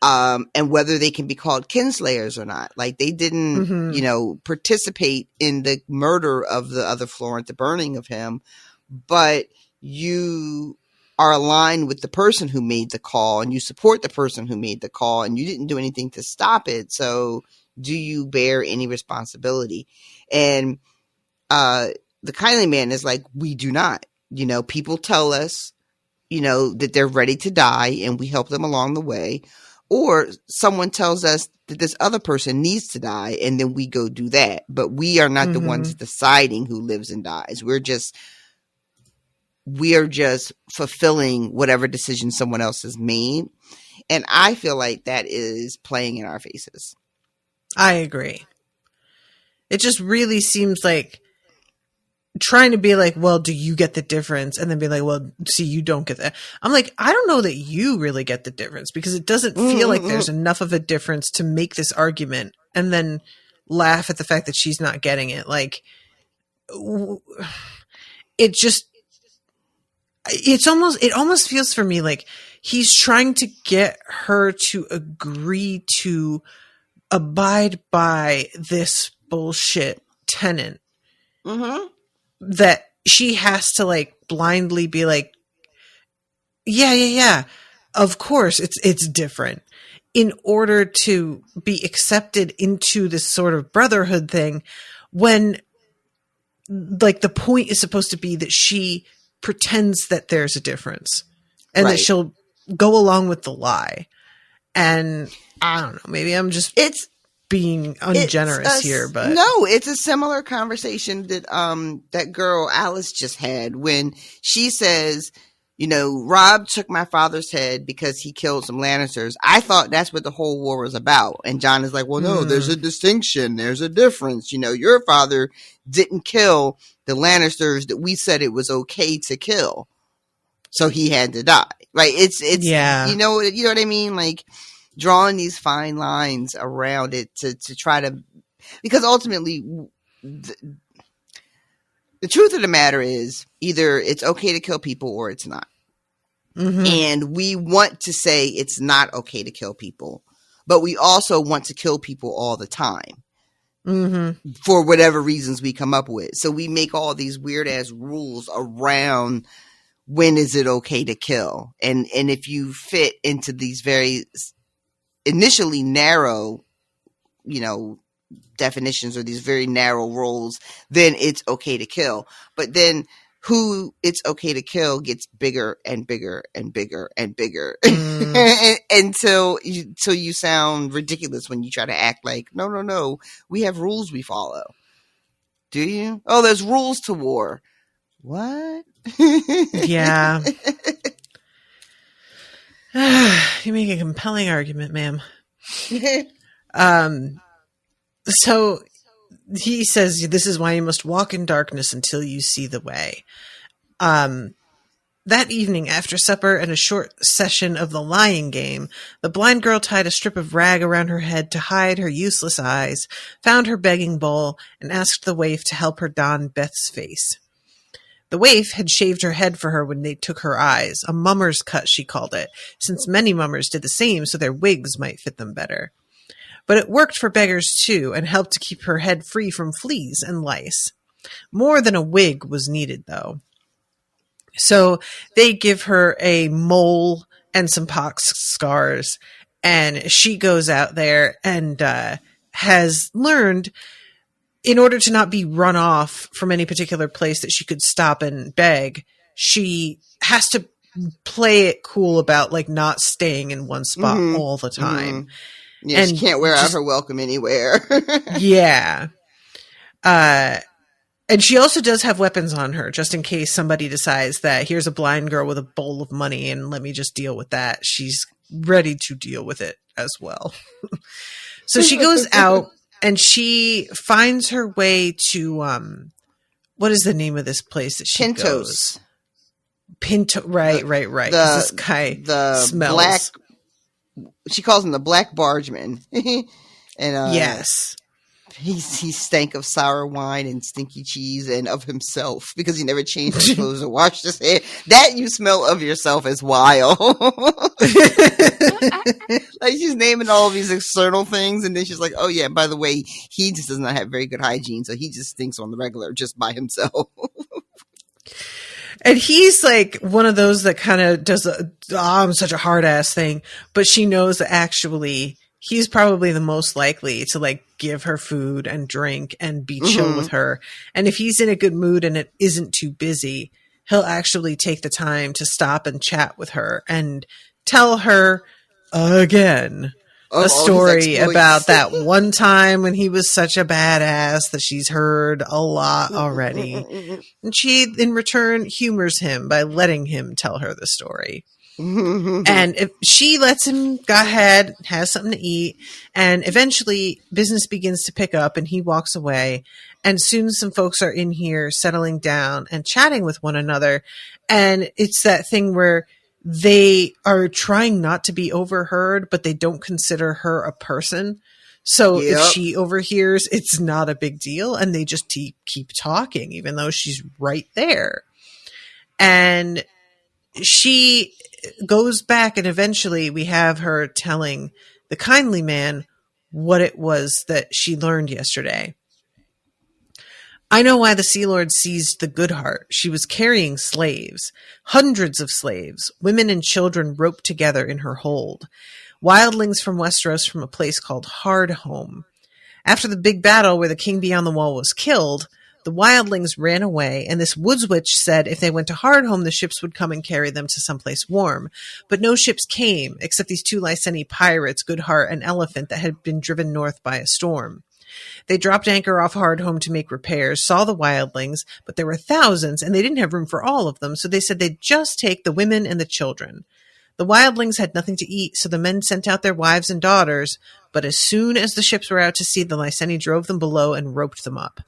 and whether they can be called kinslayers or not. Like they didn't, participate in the murder of the other Florent, the burning of him, but you are aligned with the person who made the call and you support the person who made the call and you didn't do anything to stop it. So do you bear any responsibility? And, the kindly man is like, we do not, people tell us, that they're ready to die and we help them along the way. Or someone tells us that this other person needs to die and then we go do that. But we are not the ones deciding who lives and dies. We are just fulfilling whatever decision someone else has made. And I feel like that is playing in our faces. I agree. It just really seems like trying to be like, well, do you get the difference? And then be like, well, see, you don't get that. I'm like, I don't know that you really get the difference because it doesn't feel like there's enough of a difference to make this argument and then laugh at the fact that she's not getting it. Like, it almost feels for me like he's trying to get her to agree to abide by this bullshit tenant. That she has to like blindly be like, yeah, of course it's different, in order to be accepted into this sort of brotherhood thing, when like the point is supposed to be that she pretends that there's a difference and that she'll go along with the lie. And I don't know, maybe I'm just being ungenerous here, but no, it's a similar conversation that that girl Alice just had when she says, you know, Rob took my father's head because he killed some Lannisters. I thought that's what the whole war was about. And John is like, well, no, there's a distinction. There's a difference. You know, your father didn't kill the Lannisters that we said it was okay to kill. So he had to die. Right. It's, you know what I mean? Like drawing these fine lines around it to try to, because ultimately the truth of the matter is either it's okay to kill people or it's not. Mm-hmm. And we want to say it's not okay to kill people, but we also want to kill people all the time. Mm-hmm. For whatever reasons we come up with. So we make all these weird ass rules around when is it okay to kill. And if you fit into these very initially narrow, you know, definitions or these very narrow rules, then it's okay to kill. But then who it's okay to kill gets bigger and bigger and bigger and bigger until you sound ridiculous when you try to act like, no, we have rules we follow. Do you? Oh, there's rules to war. What? Yeah. You make a compelling argument, ma'am. So he says, this is why you must walk in darkness until you see the way. That evening, after supper and a short session of the lying game, the blind girl tied a strip of rag around her head to hide her useless eyes, found her begging bowl, and asked the waif to help her don Beth's face. The waif had shaved her head for her when they took her eyes, a mummer's cut, she called it, since many mummers did the same so their wigs might fit them better. But it worked for beggars too, and helped to keep her head free from fleas and lice. More than a wig was needed, though. So they give her a mole and some pox scars, and she goes out there and has learned, in order to not be run off from any particular place that she could stop and beg, she has to play it cool about like not staying in one spot all the time. Mm-hmm. Yeah, and she can't wear out her welcome anywhere. Yeah. And she also does have weapons on her, just in case somebody decides that here's a blind girl with a bowl of money and let me just deal with that. She's ready to deal with it as well. So she goes out and she finds her way to, what is the name of this place that she goes? Pinto. Right. This guy smells. Black, she calls him the Black Bargeman. And yes. He stank of sour wine and stinky cheese and of himself because he never changed his clothes or washed his hair. That you smell of yourself is wild. Like she's naming all of these external things, and then she's like, "Oh yeah, by the way, he just does not have very good hygiene, so he just stinks on the regular just by himself." And he's like one of those that kind of does I'm such a hard ass thing, but she knows that actually he's probably the most likely to like give her food and drink and be chill with her. And if he's in a good mood and it isn't too busy, he'll actually take the time to stop and chat with her and tell her again a story about that one time when he was such a badass that she's heard a lot already. And she, in return, humors him by letting him tell her the story. And if she lets him go ahead, has something to eat, and eventually business begins to pick up and he walks away, and soon some folks are in here settling down and chatting with one another. And it's that thing where they are trying not to be overheard, but they don't consider her a person. So if she overhears, it's not a big deal, and they just keep talking, even though she's right there. And she goes back, and eventually we have her telling the kindly man what it was that she learned yesterday. I know why the Sea Lord seized the Good Heart. She was carrying slaves, hundreds of slaves, women and children roped together in her hold. Wildlings from Westeros from a place called Hardhome. After the big battle where the king beyond the wall was killed, The wildlings ran away, and this woods witch said if they went to Hardhome, the ships would come and carry them to someplace warm. But no ships came, except these 2 Lyseni pirates, Goodheart and Elephant, that had been driven north by a storm. They dropped anchor off Hardhome to make repairs, saw the wildlings, but there were thousands, and they didn't have room for all of them, so they said they'd just take the women and the children. The wildlings had nothing to eat, so the men sent out their wives and daughters, but as soon as the ships were out to sea, the Lyseni drove them below and roped them up.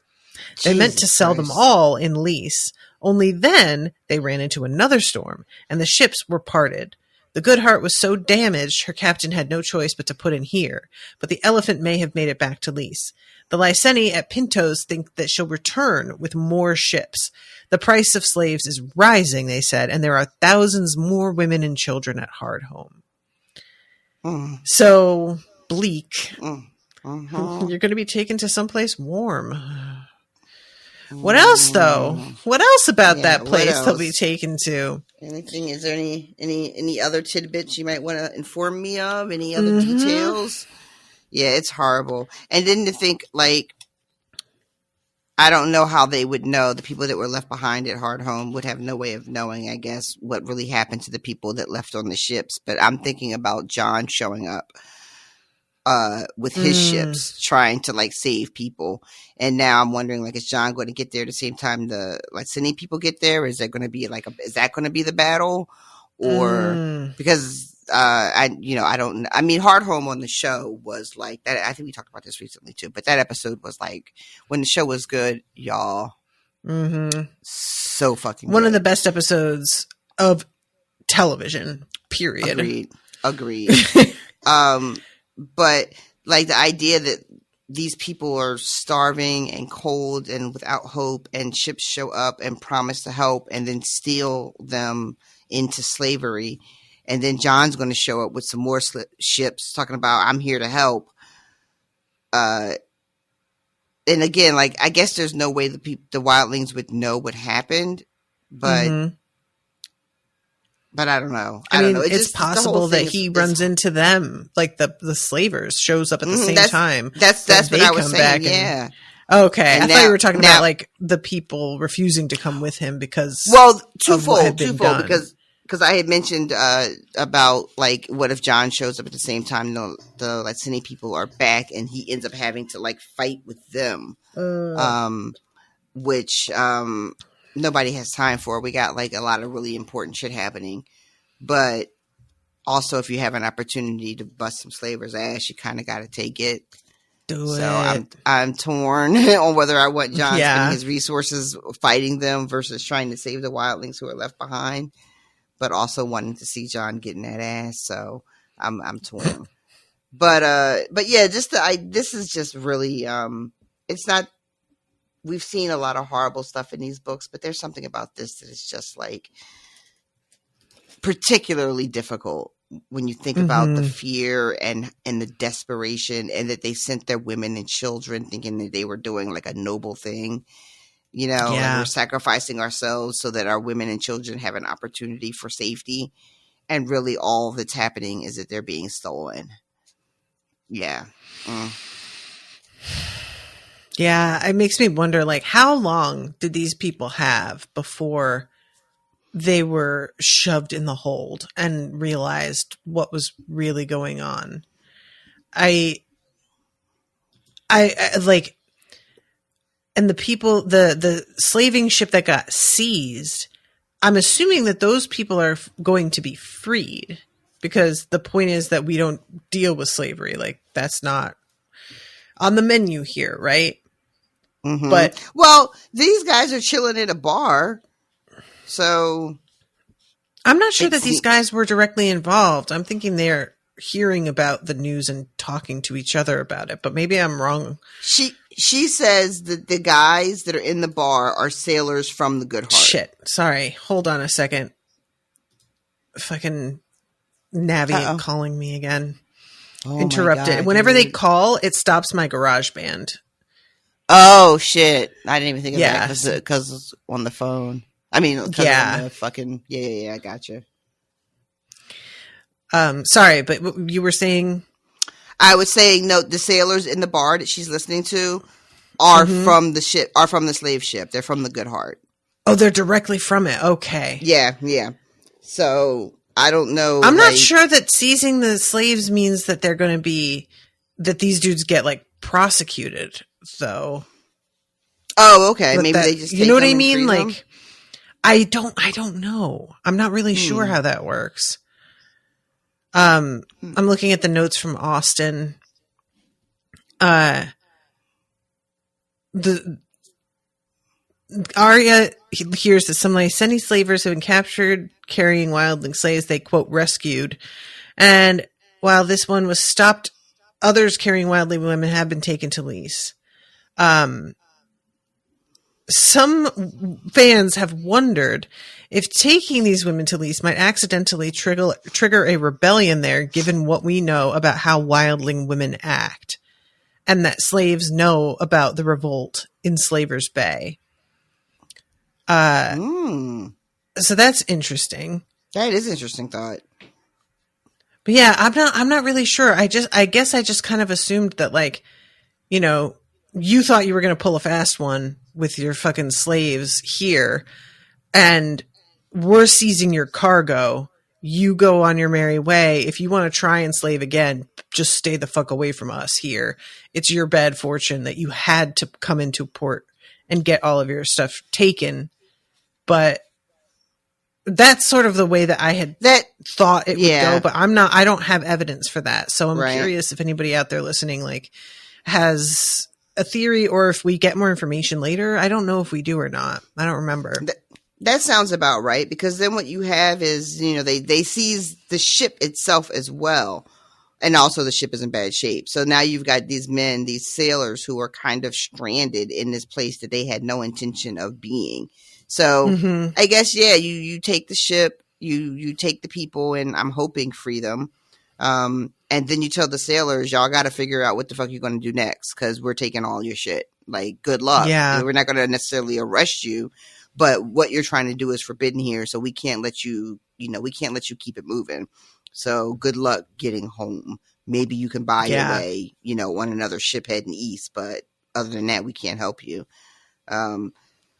They meant to sell them all in lease. Only then they ran into another storm, and the ships were parted. The Goodheart was so damaged, her captain had no choice but to put in here, but the Elephant may have made it back to lease. The Lyseni at Pintos think that she'll return with more ships. The price of slaves is rising, they said, and there are thousands more women and children at Hardhome. So, bleak. You're going to be taken to someplace warm. What else, though? What else about that place they'll be taken to? Anything? Is there any other tidbits you might want to inform me of? Any other details? Yeah, it's horrible. And then to think, like, I don't know how they would know. The people that were left behind at Hardhome would have no way of knowing, I guess, what really happened to the people that left on the ships. But I'm thinking about John showing up with his ships trying to like save people. And now I'm wondering, like, is John going to get there at the same time the Lyseni people get there? Is that going to be like is that going to be the battle? Or because I don't. I mean, Hardhome on the show was like that. I think we talked about this recently too. But that episode was like when the show was good, y'all. So fucking one good. of the best episodes of television. Period. Agreed. But like the idea that these people are starving and cold and without hope, and ships show up and promise to help and then steal them into slavery. And then John's going to show up with some more ships talking about, I'm here to help. And again, like, I guess there's no way the wildlings would know what happened, but I don't know. I don't know. It's possible that he runs into them, like the slavers shows up at the same time. That's what I was saying. Yeah. Okay. I thought you were talking about like the people refusing to come with him because twofold because I had mentioned about like what if John shows up at the same time the Lyseni people are back and he ends up having to like fight with them, which nobody has time for. We got like a lot of really important shit happening, but also if you have an opportunity to bust some slavers' ass, you kind of got to take it. I'm torn on whether I want John spending his resources fighting them versus trying to save the wildlings who are left behind, but also wanting to see John getting that ass. So I'm torn. But yeah, this is just really it's not. We've seen a lot of horrible stuff in these books, but there's something about this that is just like particularly difficult when you think about the fear and the desperation, and that they sent their women and children thinking that they were doing like a noble thing, and we're sacrificing ourselves so that our women and children have an opportunity for safety. And really all that's happening is that they're being stolen. Yeah. Yeah, it makes me wonder, like, how long did these people have before they were shoved in the hold and realized what was really going on? I like, and the people, the slaving ship that got seized, I'm assuming that those people are going to be freed, because the point is that we don't deal with slavery. Like, that's not on the menu here, right? But these guys are chilling at a bar, so I'm not sure that these guys were directly involved. I'm thinking they're hearing about the news and talking to each other about it, but maybe I'm wrong. She says that the guys that are in the bar are sailors from the Goodheart. Shit. Sorry. Hold on a second. Fucking Navi calling me again. Interrupted. Whenever they call, it stops my GarageBand. Oh shit! I didn't even think of that because it's on the phone. I mean, on the fucking I gotcha. Sorry, but what you were saying? I was saying, no, the sailors in the bar that she's listening to are from the ship, are from the slave ship. They're from the Good Heart. Oh, they're directly from it. Okay. Yeah, yeah. So I don't know. I'm not sure that seizing the slaves means that they're going to be, that these dudes get like prosecuted, though. Oh, okay. But Maybe that, they just, you know what I mean? free them? Like, I don't know. I'm not really sure how that works. I'm looking at the notes from Austin. The Arya hears that some Lyseni slavers have been captured carrying wildling slaves they, quote, rescued. And while this one was stopped, others carrying wildling women have been taken to Lys. Some fans have wondered if taking these women to Lys might accidentally trigger a rebellion there, given what we know about how wildling women act, and that slaves know about the revolt in Slaver's Bay. So that's interesting. That is an interesting thought. But yeah, I'm not really sure. I guess I just kind of assumed that, like, you know, you thought you were going to pull a fast one with your fucking slaves here, and we're seizing your cargo. You go on your merry way. If you want to try and slave again, just stay the fuck away from us here. It's your bad fortune that you had to come into port and get all of your stuff taken. But that's sort of the way that I had thought it would go, but I don't have evidence for that. So I'm curious if anybody out there listening, like, has a theory, or if we get more information later. I don't know if we do or not. I don't remember. That sounds about right, because then what you have is, you know, they seize the ship itself as well. And also the ship is in bad shape. So now you've got these men, these sailors who are kind of stranded in this place that they had no intention of being. So I guess, yeah, you take the ship, you take the people, and I'm hoping free them. And then you tell the sailors, y'all got to figure out what the fuck you're going to do next, because we're taking all your shit. Like, good luck. Yeah. We're not going to necessarily arrest you, but what you're trying to do is forbidden here. So we can't let you, we can't let you keep it moving. So good luck getting home. Maybe you can buy your way, on another ship heading east. But other than that, we can't help you.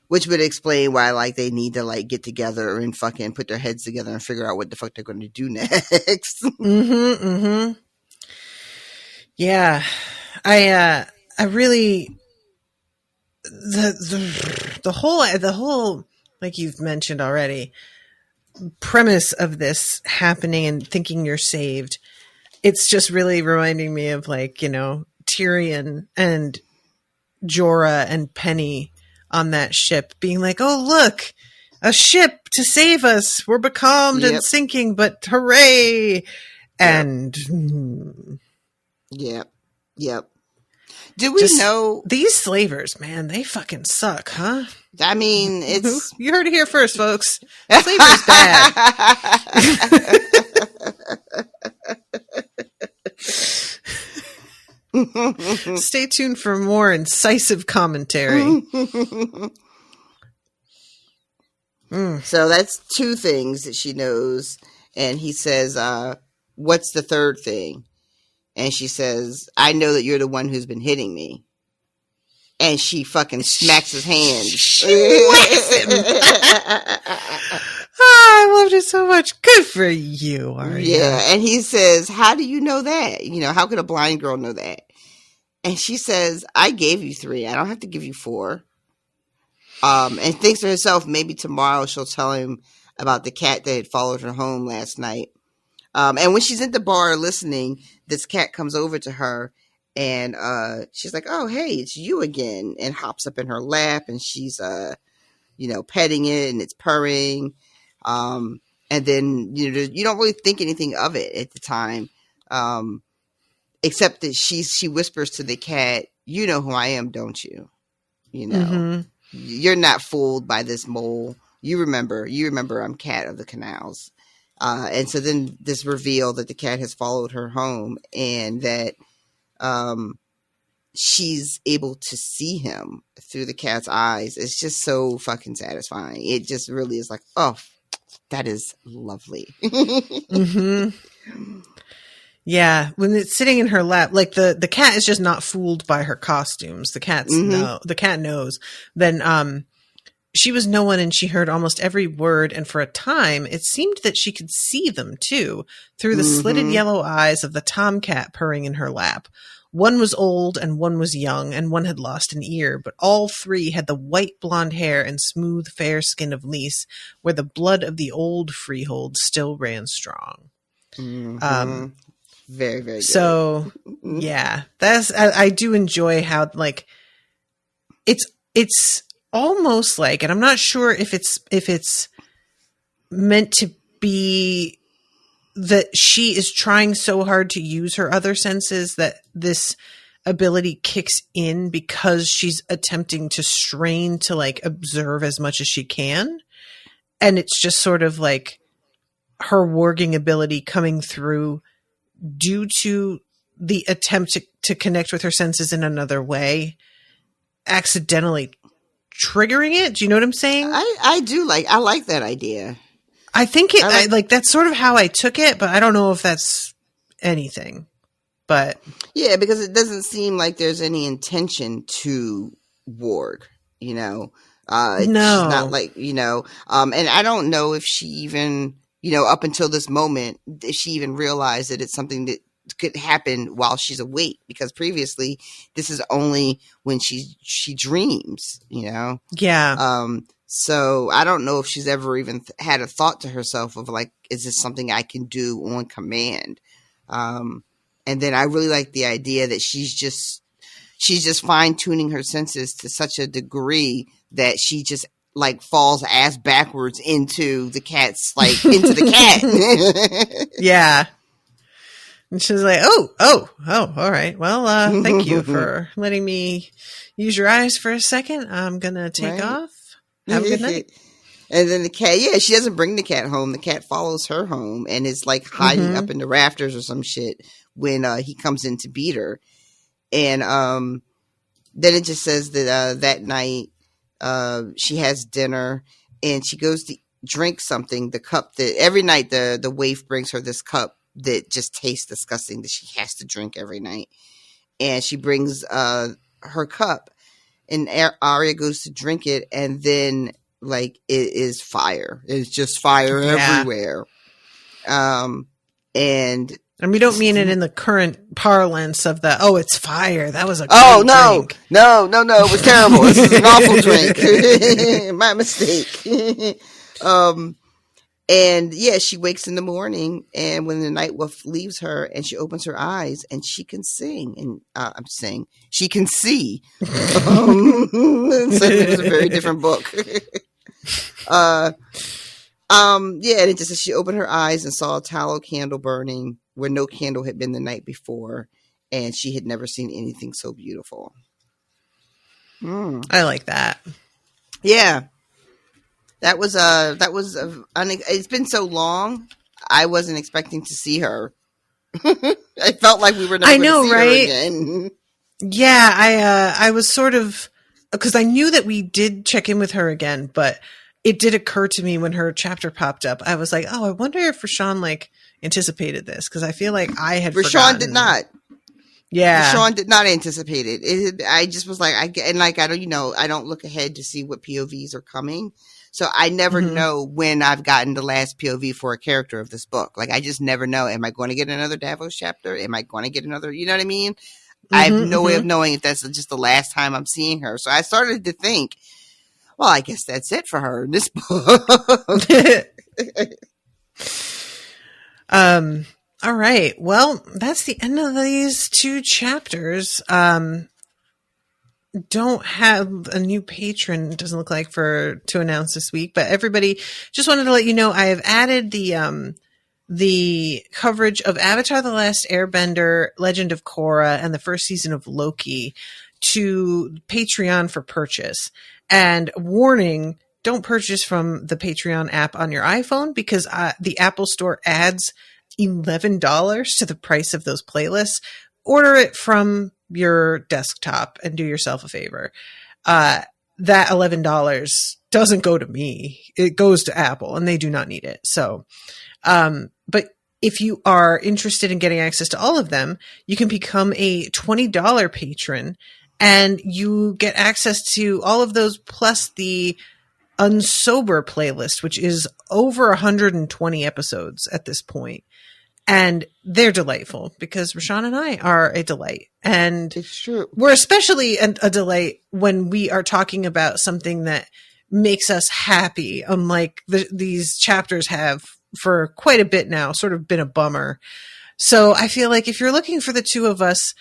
Which would explain why, like, they need to, like, get together and fucking put their heads together and figure out what the fuck they're going to do next. Yeah. I really, the whole, like you've mentioned already, premise of this happening and thinking you're saved, it's just really reminding me of, like, Tyrion and Jorah and Penny on that ship being like, oh, look, a ship to save us. We're becalmed and sinking, but hooray. And Yep. Do we know these slavers, man, they fucking suck, huh? I mean, it's you heard it here first, folks. Slavery's bad. Stay tuned for more incisive commentary. So that's two things that she knows. And he says, what's the third thing? And she says, I know that you're the one who's been hitting me. And she fucking smacks his hand. She whacks him. I loved it so much. Good for you, Arya. Yeah, and he says, how do you know that? How could a blind girl know that? And she says, I gave you 3. I don't have to give you 4. And thinks to herself, maybe tomorrow she'll tell him about the cat that had followed her home last night. And when she's in the bar listening, this cat comes over to her, and she's like, oh, hey, it's you again, and hops up in her lap, and she's, petting it, and it's purring. And then, you don't really think anything of it at the time. Except that she whispers to the cat, you know who I am, don't you? You're not fooled by this mole. You remember I'm Cat of the Canals. And so then this reveal that the cat has followed her home, and that she's able to see him through the cat's eyes. It's just so fucking satisfying. It just really is like, oh, that is lovely. Yeah, when it's sitting in her lap, like the cat is just not fooled by her costumes. The cat knows. Then she was no one, and she heard almost every word, and for a time it seemed that she could see them too, through the slitted yellow eyes of the tomcat purring in her lap. One was old and one was young, and one had lost an ear, but all three had the white blonde hair and smooth fair skin of Lys, where the blood of the old freehold still ran strong. Very, very good. So yeah, I do enjoy how, like, it's almost like, and I'm not sure if it's meant to be that she is trying so hard to use her other senses that this ability kicks in because she's attempting to strain to, like, observe as much as she can. And it's just sort of like her warging ability coming through due to the attempt to connect with her senses in another way, accidentally triggering it. Do you know what I'm saying? I like that idea. I think that's sort of how I took it, but I don't know if that's anything. But yeah, because it doesn't seem like there's any intention to warg, you know. No, she's not like, you know, and I don't know if she even, you know, up until this moment, if she even realized that it's something that could happen while she's awake, because previously this is only when she dreams, you know. Yeah. So I don't know if she's ever even had a thought to herself of, like, is this something I can do on command? And then I really like the idea that she's just fine tuning her senses to such a degree that she just, like, falls ass backwards into the cat's, like, into the cat. Yeah. And she's like, oh, all right. Well, thank you for letting me use your eyes for a second. I'm going to take off. Have a good night. And then the cat, yeah, she doesn't bring the cat home. The cat follows her home and is, like, hiding up in the rafters or some shit when he comes in to beat her. And then it just says that that night she has dinner and she goes to drink something. The cup that every night the waif brings her this cup that just tastes disgusting that she has to drink every night. And she brings her cup. And Arya goes to drink it, and then, like, it is fire. It's just fire everywhere. And we don't mean it in the current parlance of it's fire. That was a great drink. No. It was terrible. This is an awful drink. My mistake. And yeah, she wakes in the morning, and when the night wolf leaves her, and she opens her eyes, and she can sing, and she can see. So it was a very different book. Yeah, and it just says she opened her eyes and saw a tallow candle burning where no candle had been the night before, and she had never seen anything so beautiful. I like that. Yeah. It's been so long. I wasn't expecting to see her. I felt like we were never going to see her again. Yeah, I was sort of, because I knew that we did check in with her again, but it did occur to me when her chapter popped up. I was like, I wonder if Rashawn, like, anticipated this, because I feel like I had Rashawn forgotten. did not. Yeah. Rashawn did not anticipate it. I just was like, I don't look ahead to see what POVs are coming. So I never know when I've gotten the last POV for a character of this book. Like, I just never know. Am I going to get another Davos chapter? Am I going to get another, you know what I mean? I have no way of knowing if that's just the last time I'm seeing her. So I started to think, well, I guess that's it for her in this book. All right. Well, that's the end of these two chapters. Don't have a new patron, it doesn't look like, to announce this week, but everybody, just wanted to let you know I have added the coverage of Avatar: The Last Airbender, Legend of Korra, and the first season of Loki to Patreon for purchase. And warning, don't purchase from the Patreon app on your iPhone, because the Apple Store adds $11 to the price of those playlists. Order it from your desktop and do yourself a favor. That $11 doesn't go to me. It goes to Apple, and they do not need it. So, but if you are interested in getting access to all of them, you can become a $20 patron and you get access to all of those plus the Unsober playlist, which is over 120 episodes at this point. And they're delightful because Rashawn and I are a delight. And It's true. we're especially a delight when we are talking about something that makes us happy, unlike these chapters have for quite a bit now, sort of been a bummer. So I feel like if you're looking for the two of us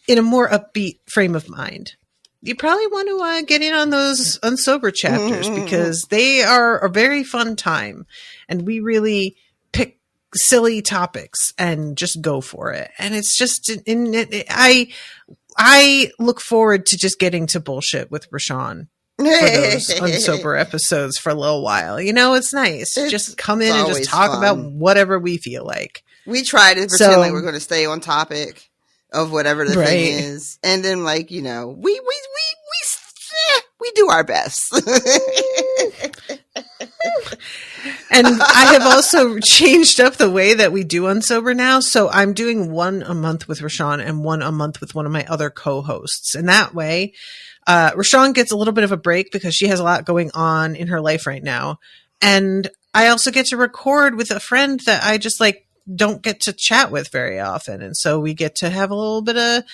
in a more upbeat frame of mind, you probably want to get in on those Unsober chapters because they are a very fun time. And we really pick silly topics and just go for it. And it's just, I look forward to just getting to bullshit with Rashawn for those Unsober episodes for a little while. You know, it's nice. Just come in and just talk about whatever we feel like. We try to pretend like we're going to stay on topic of whatever the thing is. And then, like, you know, we do our best. And I have also changed up the way that we do Unsober now. So I'm doing one a month with Rashawn and one a month with one of my other co-hosts. And that way, Rashawn gets a little bit of a break because she has a lot going on in her life right now. And I also get to record with a friend that I just like don't get to chat with very often. And so we get to have a little bit of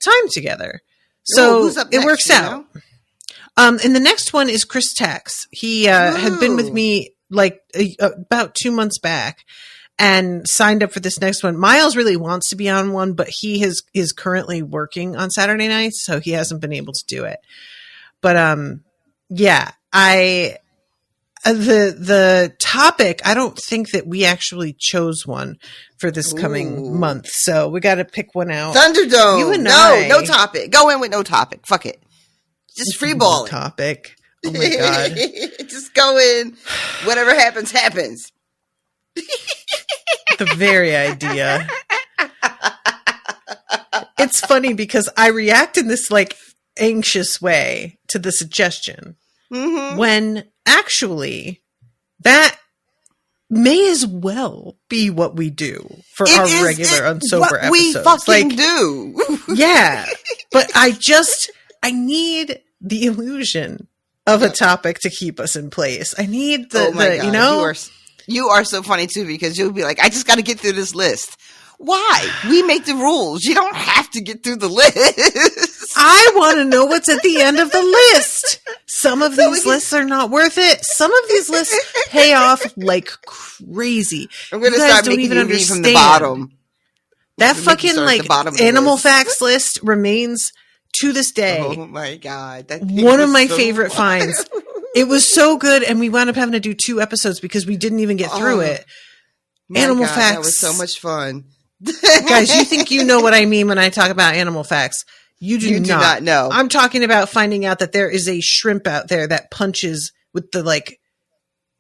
time together. So who's up next, it works out. And the next one is Chris Tax. He had been with me like about 2 months back and signed up for this next one. Miles really wants to be on one, but he is currently working on Saturday nights, so he hasn't been able to do it. But yeah, the topic, I don't think that we actually chose one for this coming month, so we got to pick one out. Thunderdome. You and no topic. Go in with no topic. Fuck it. Just free ball. Topic. Oh my god. Just go in. Whatever happens, happens. The very idea. It's funny because I react in this like anxious way to the suggestion when actually that may as well be what we do for our regular Unsober episodes. We fucking do. Yeah. But I need the illusion of a topic to keep us in place. I need the you know. You are so funny too because you'll be like, I just got to get through this list. Why? We make the rules. You don't have to get through the list. I want to know what's at the end of the list. Some of these lists are not worth it. Some of these lists pay off like crazy. I'm going to start making you read from the bottom. That fucking like animal facts list remains to this day. Oh my god! One of my favorite finds. It was so good, and we wound up having to do 2 episodes because we didn't even get through it. Animal facts. That was so much fun. Guys, you think you know what I mean when I talk about animal facts. You do not know. I'm talking about finding out that there is a shrimp out there that punches with the like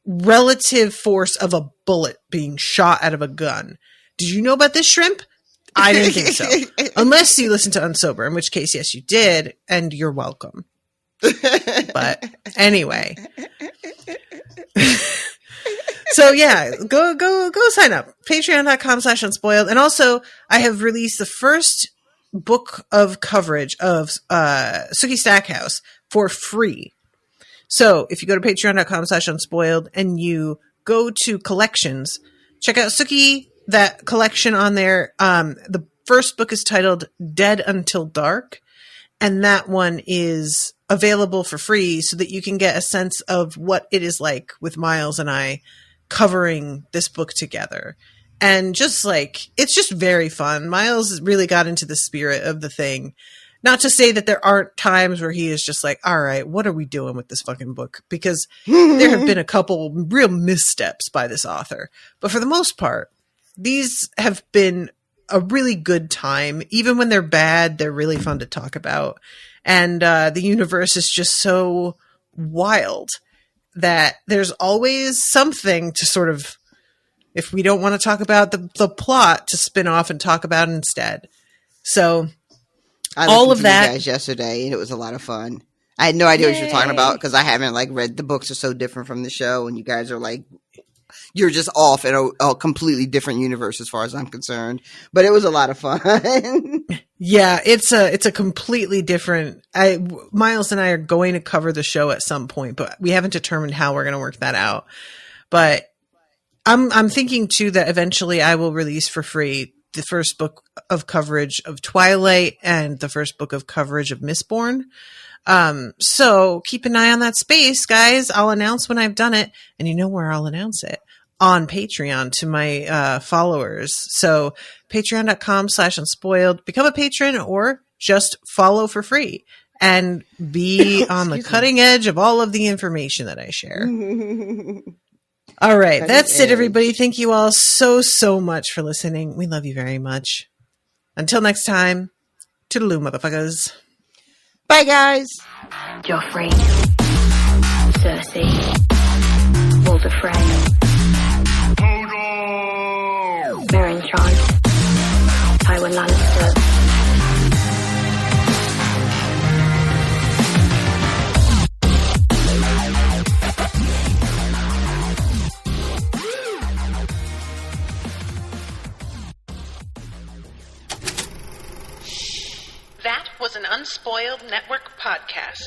relative force of a bullet being shot out of a gun. Did you know about this shrimp? I didn't think so. Unless you listened to Unsober, in which case, yes, you did, and you're welcome. But anyway. So yeah, go sign up. Patreon.com/unspoiled. And also I have released the first book of coverage of Sookie Stackhouse for free. So if you go to patreon.com/unspoiled and you go to collections, check out Sookie, that collection on there. The first book is titled Dead Until Dark. And that one is available for free so that you can get a sense of what it is like with Miles and I covering this book together. And just like, it's just very fun. Miles really got into the spirit of the thing. Not to say that there aren't times where he is just like, all right, what are we doing with this fucking book? Because there have been a couple real missteps by this author. But for the most part, these have been a really good time. Even when they're bad, they're really fun to talk about. And the universe is just so wild that there's always something to sort of, if we don't want to talk about the plot, to spin off and talk about it instead. So I all of that, you guys yesterday, and it was a lot of fun. I had no idea what you were talking about because I haven't like read the books are so different from the show, and you guys are like you're just off in a completely different universe as far as I'm concerned. But it was a lot of fun. Yeah, it's a completely different. Miles and I are going to cover the show at some point, but we haven't determined how we're going to work that out. But I'm thinking too that eventually I will release for free the first book of coverage of Twilight and the first book of coverage of Mistborn. So keep an eye on that space, guys. I'll announce when I've done it, and you know where I'll announce it. On Patreon to my followers. So patreon.com/unspoiled. Become a patron or just follow for free and be on the cutting edge of all of the information that I share. All right. That's it, everybody. Thank you all so much for listening. We love you very much. Until next time, toodaloo, motherfuckers. Bye, guys. Joffrey, Cersei, Walder Frey, Meryn Trant, Tywin Lannister. That was an Unspoiled Network podcast.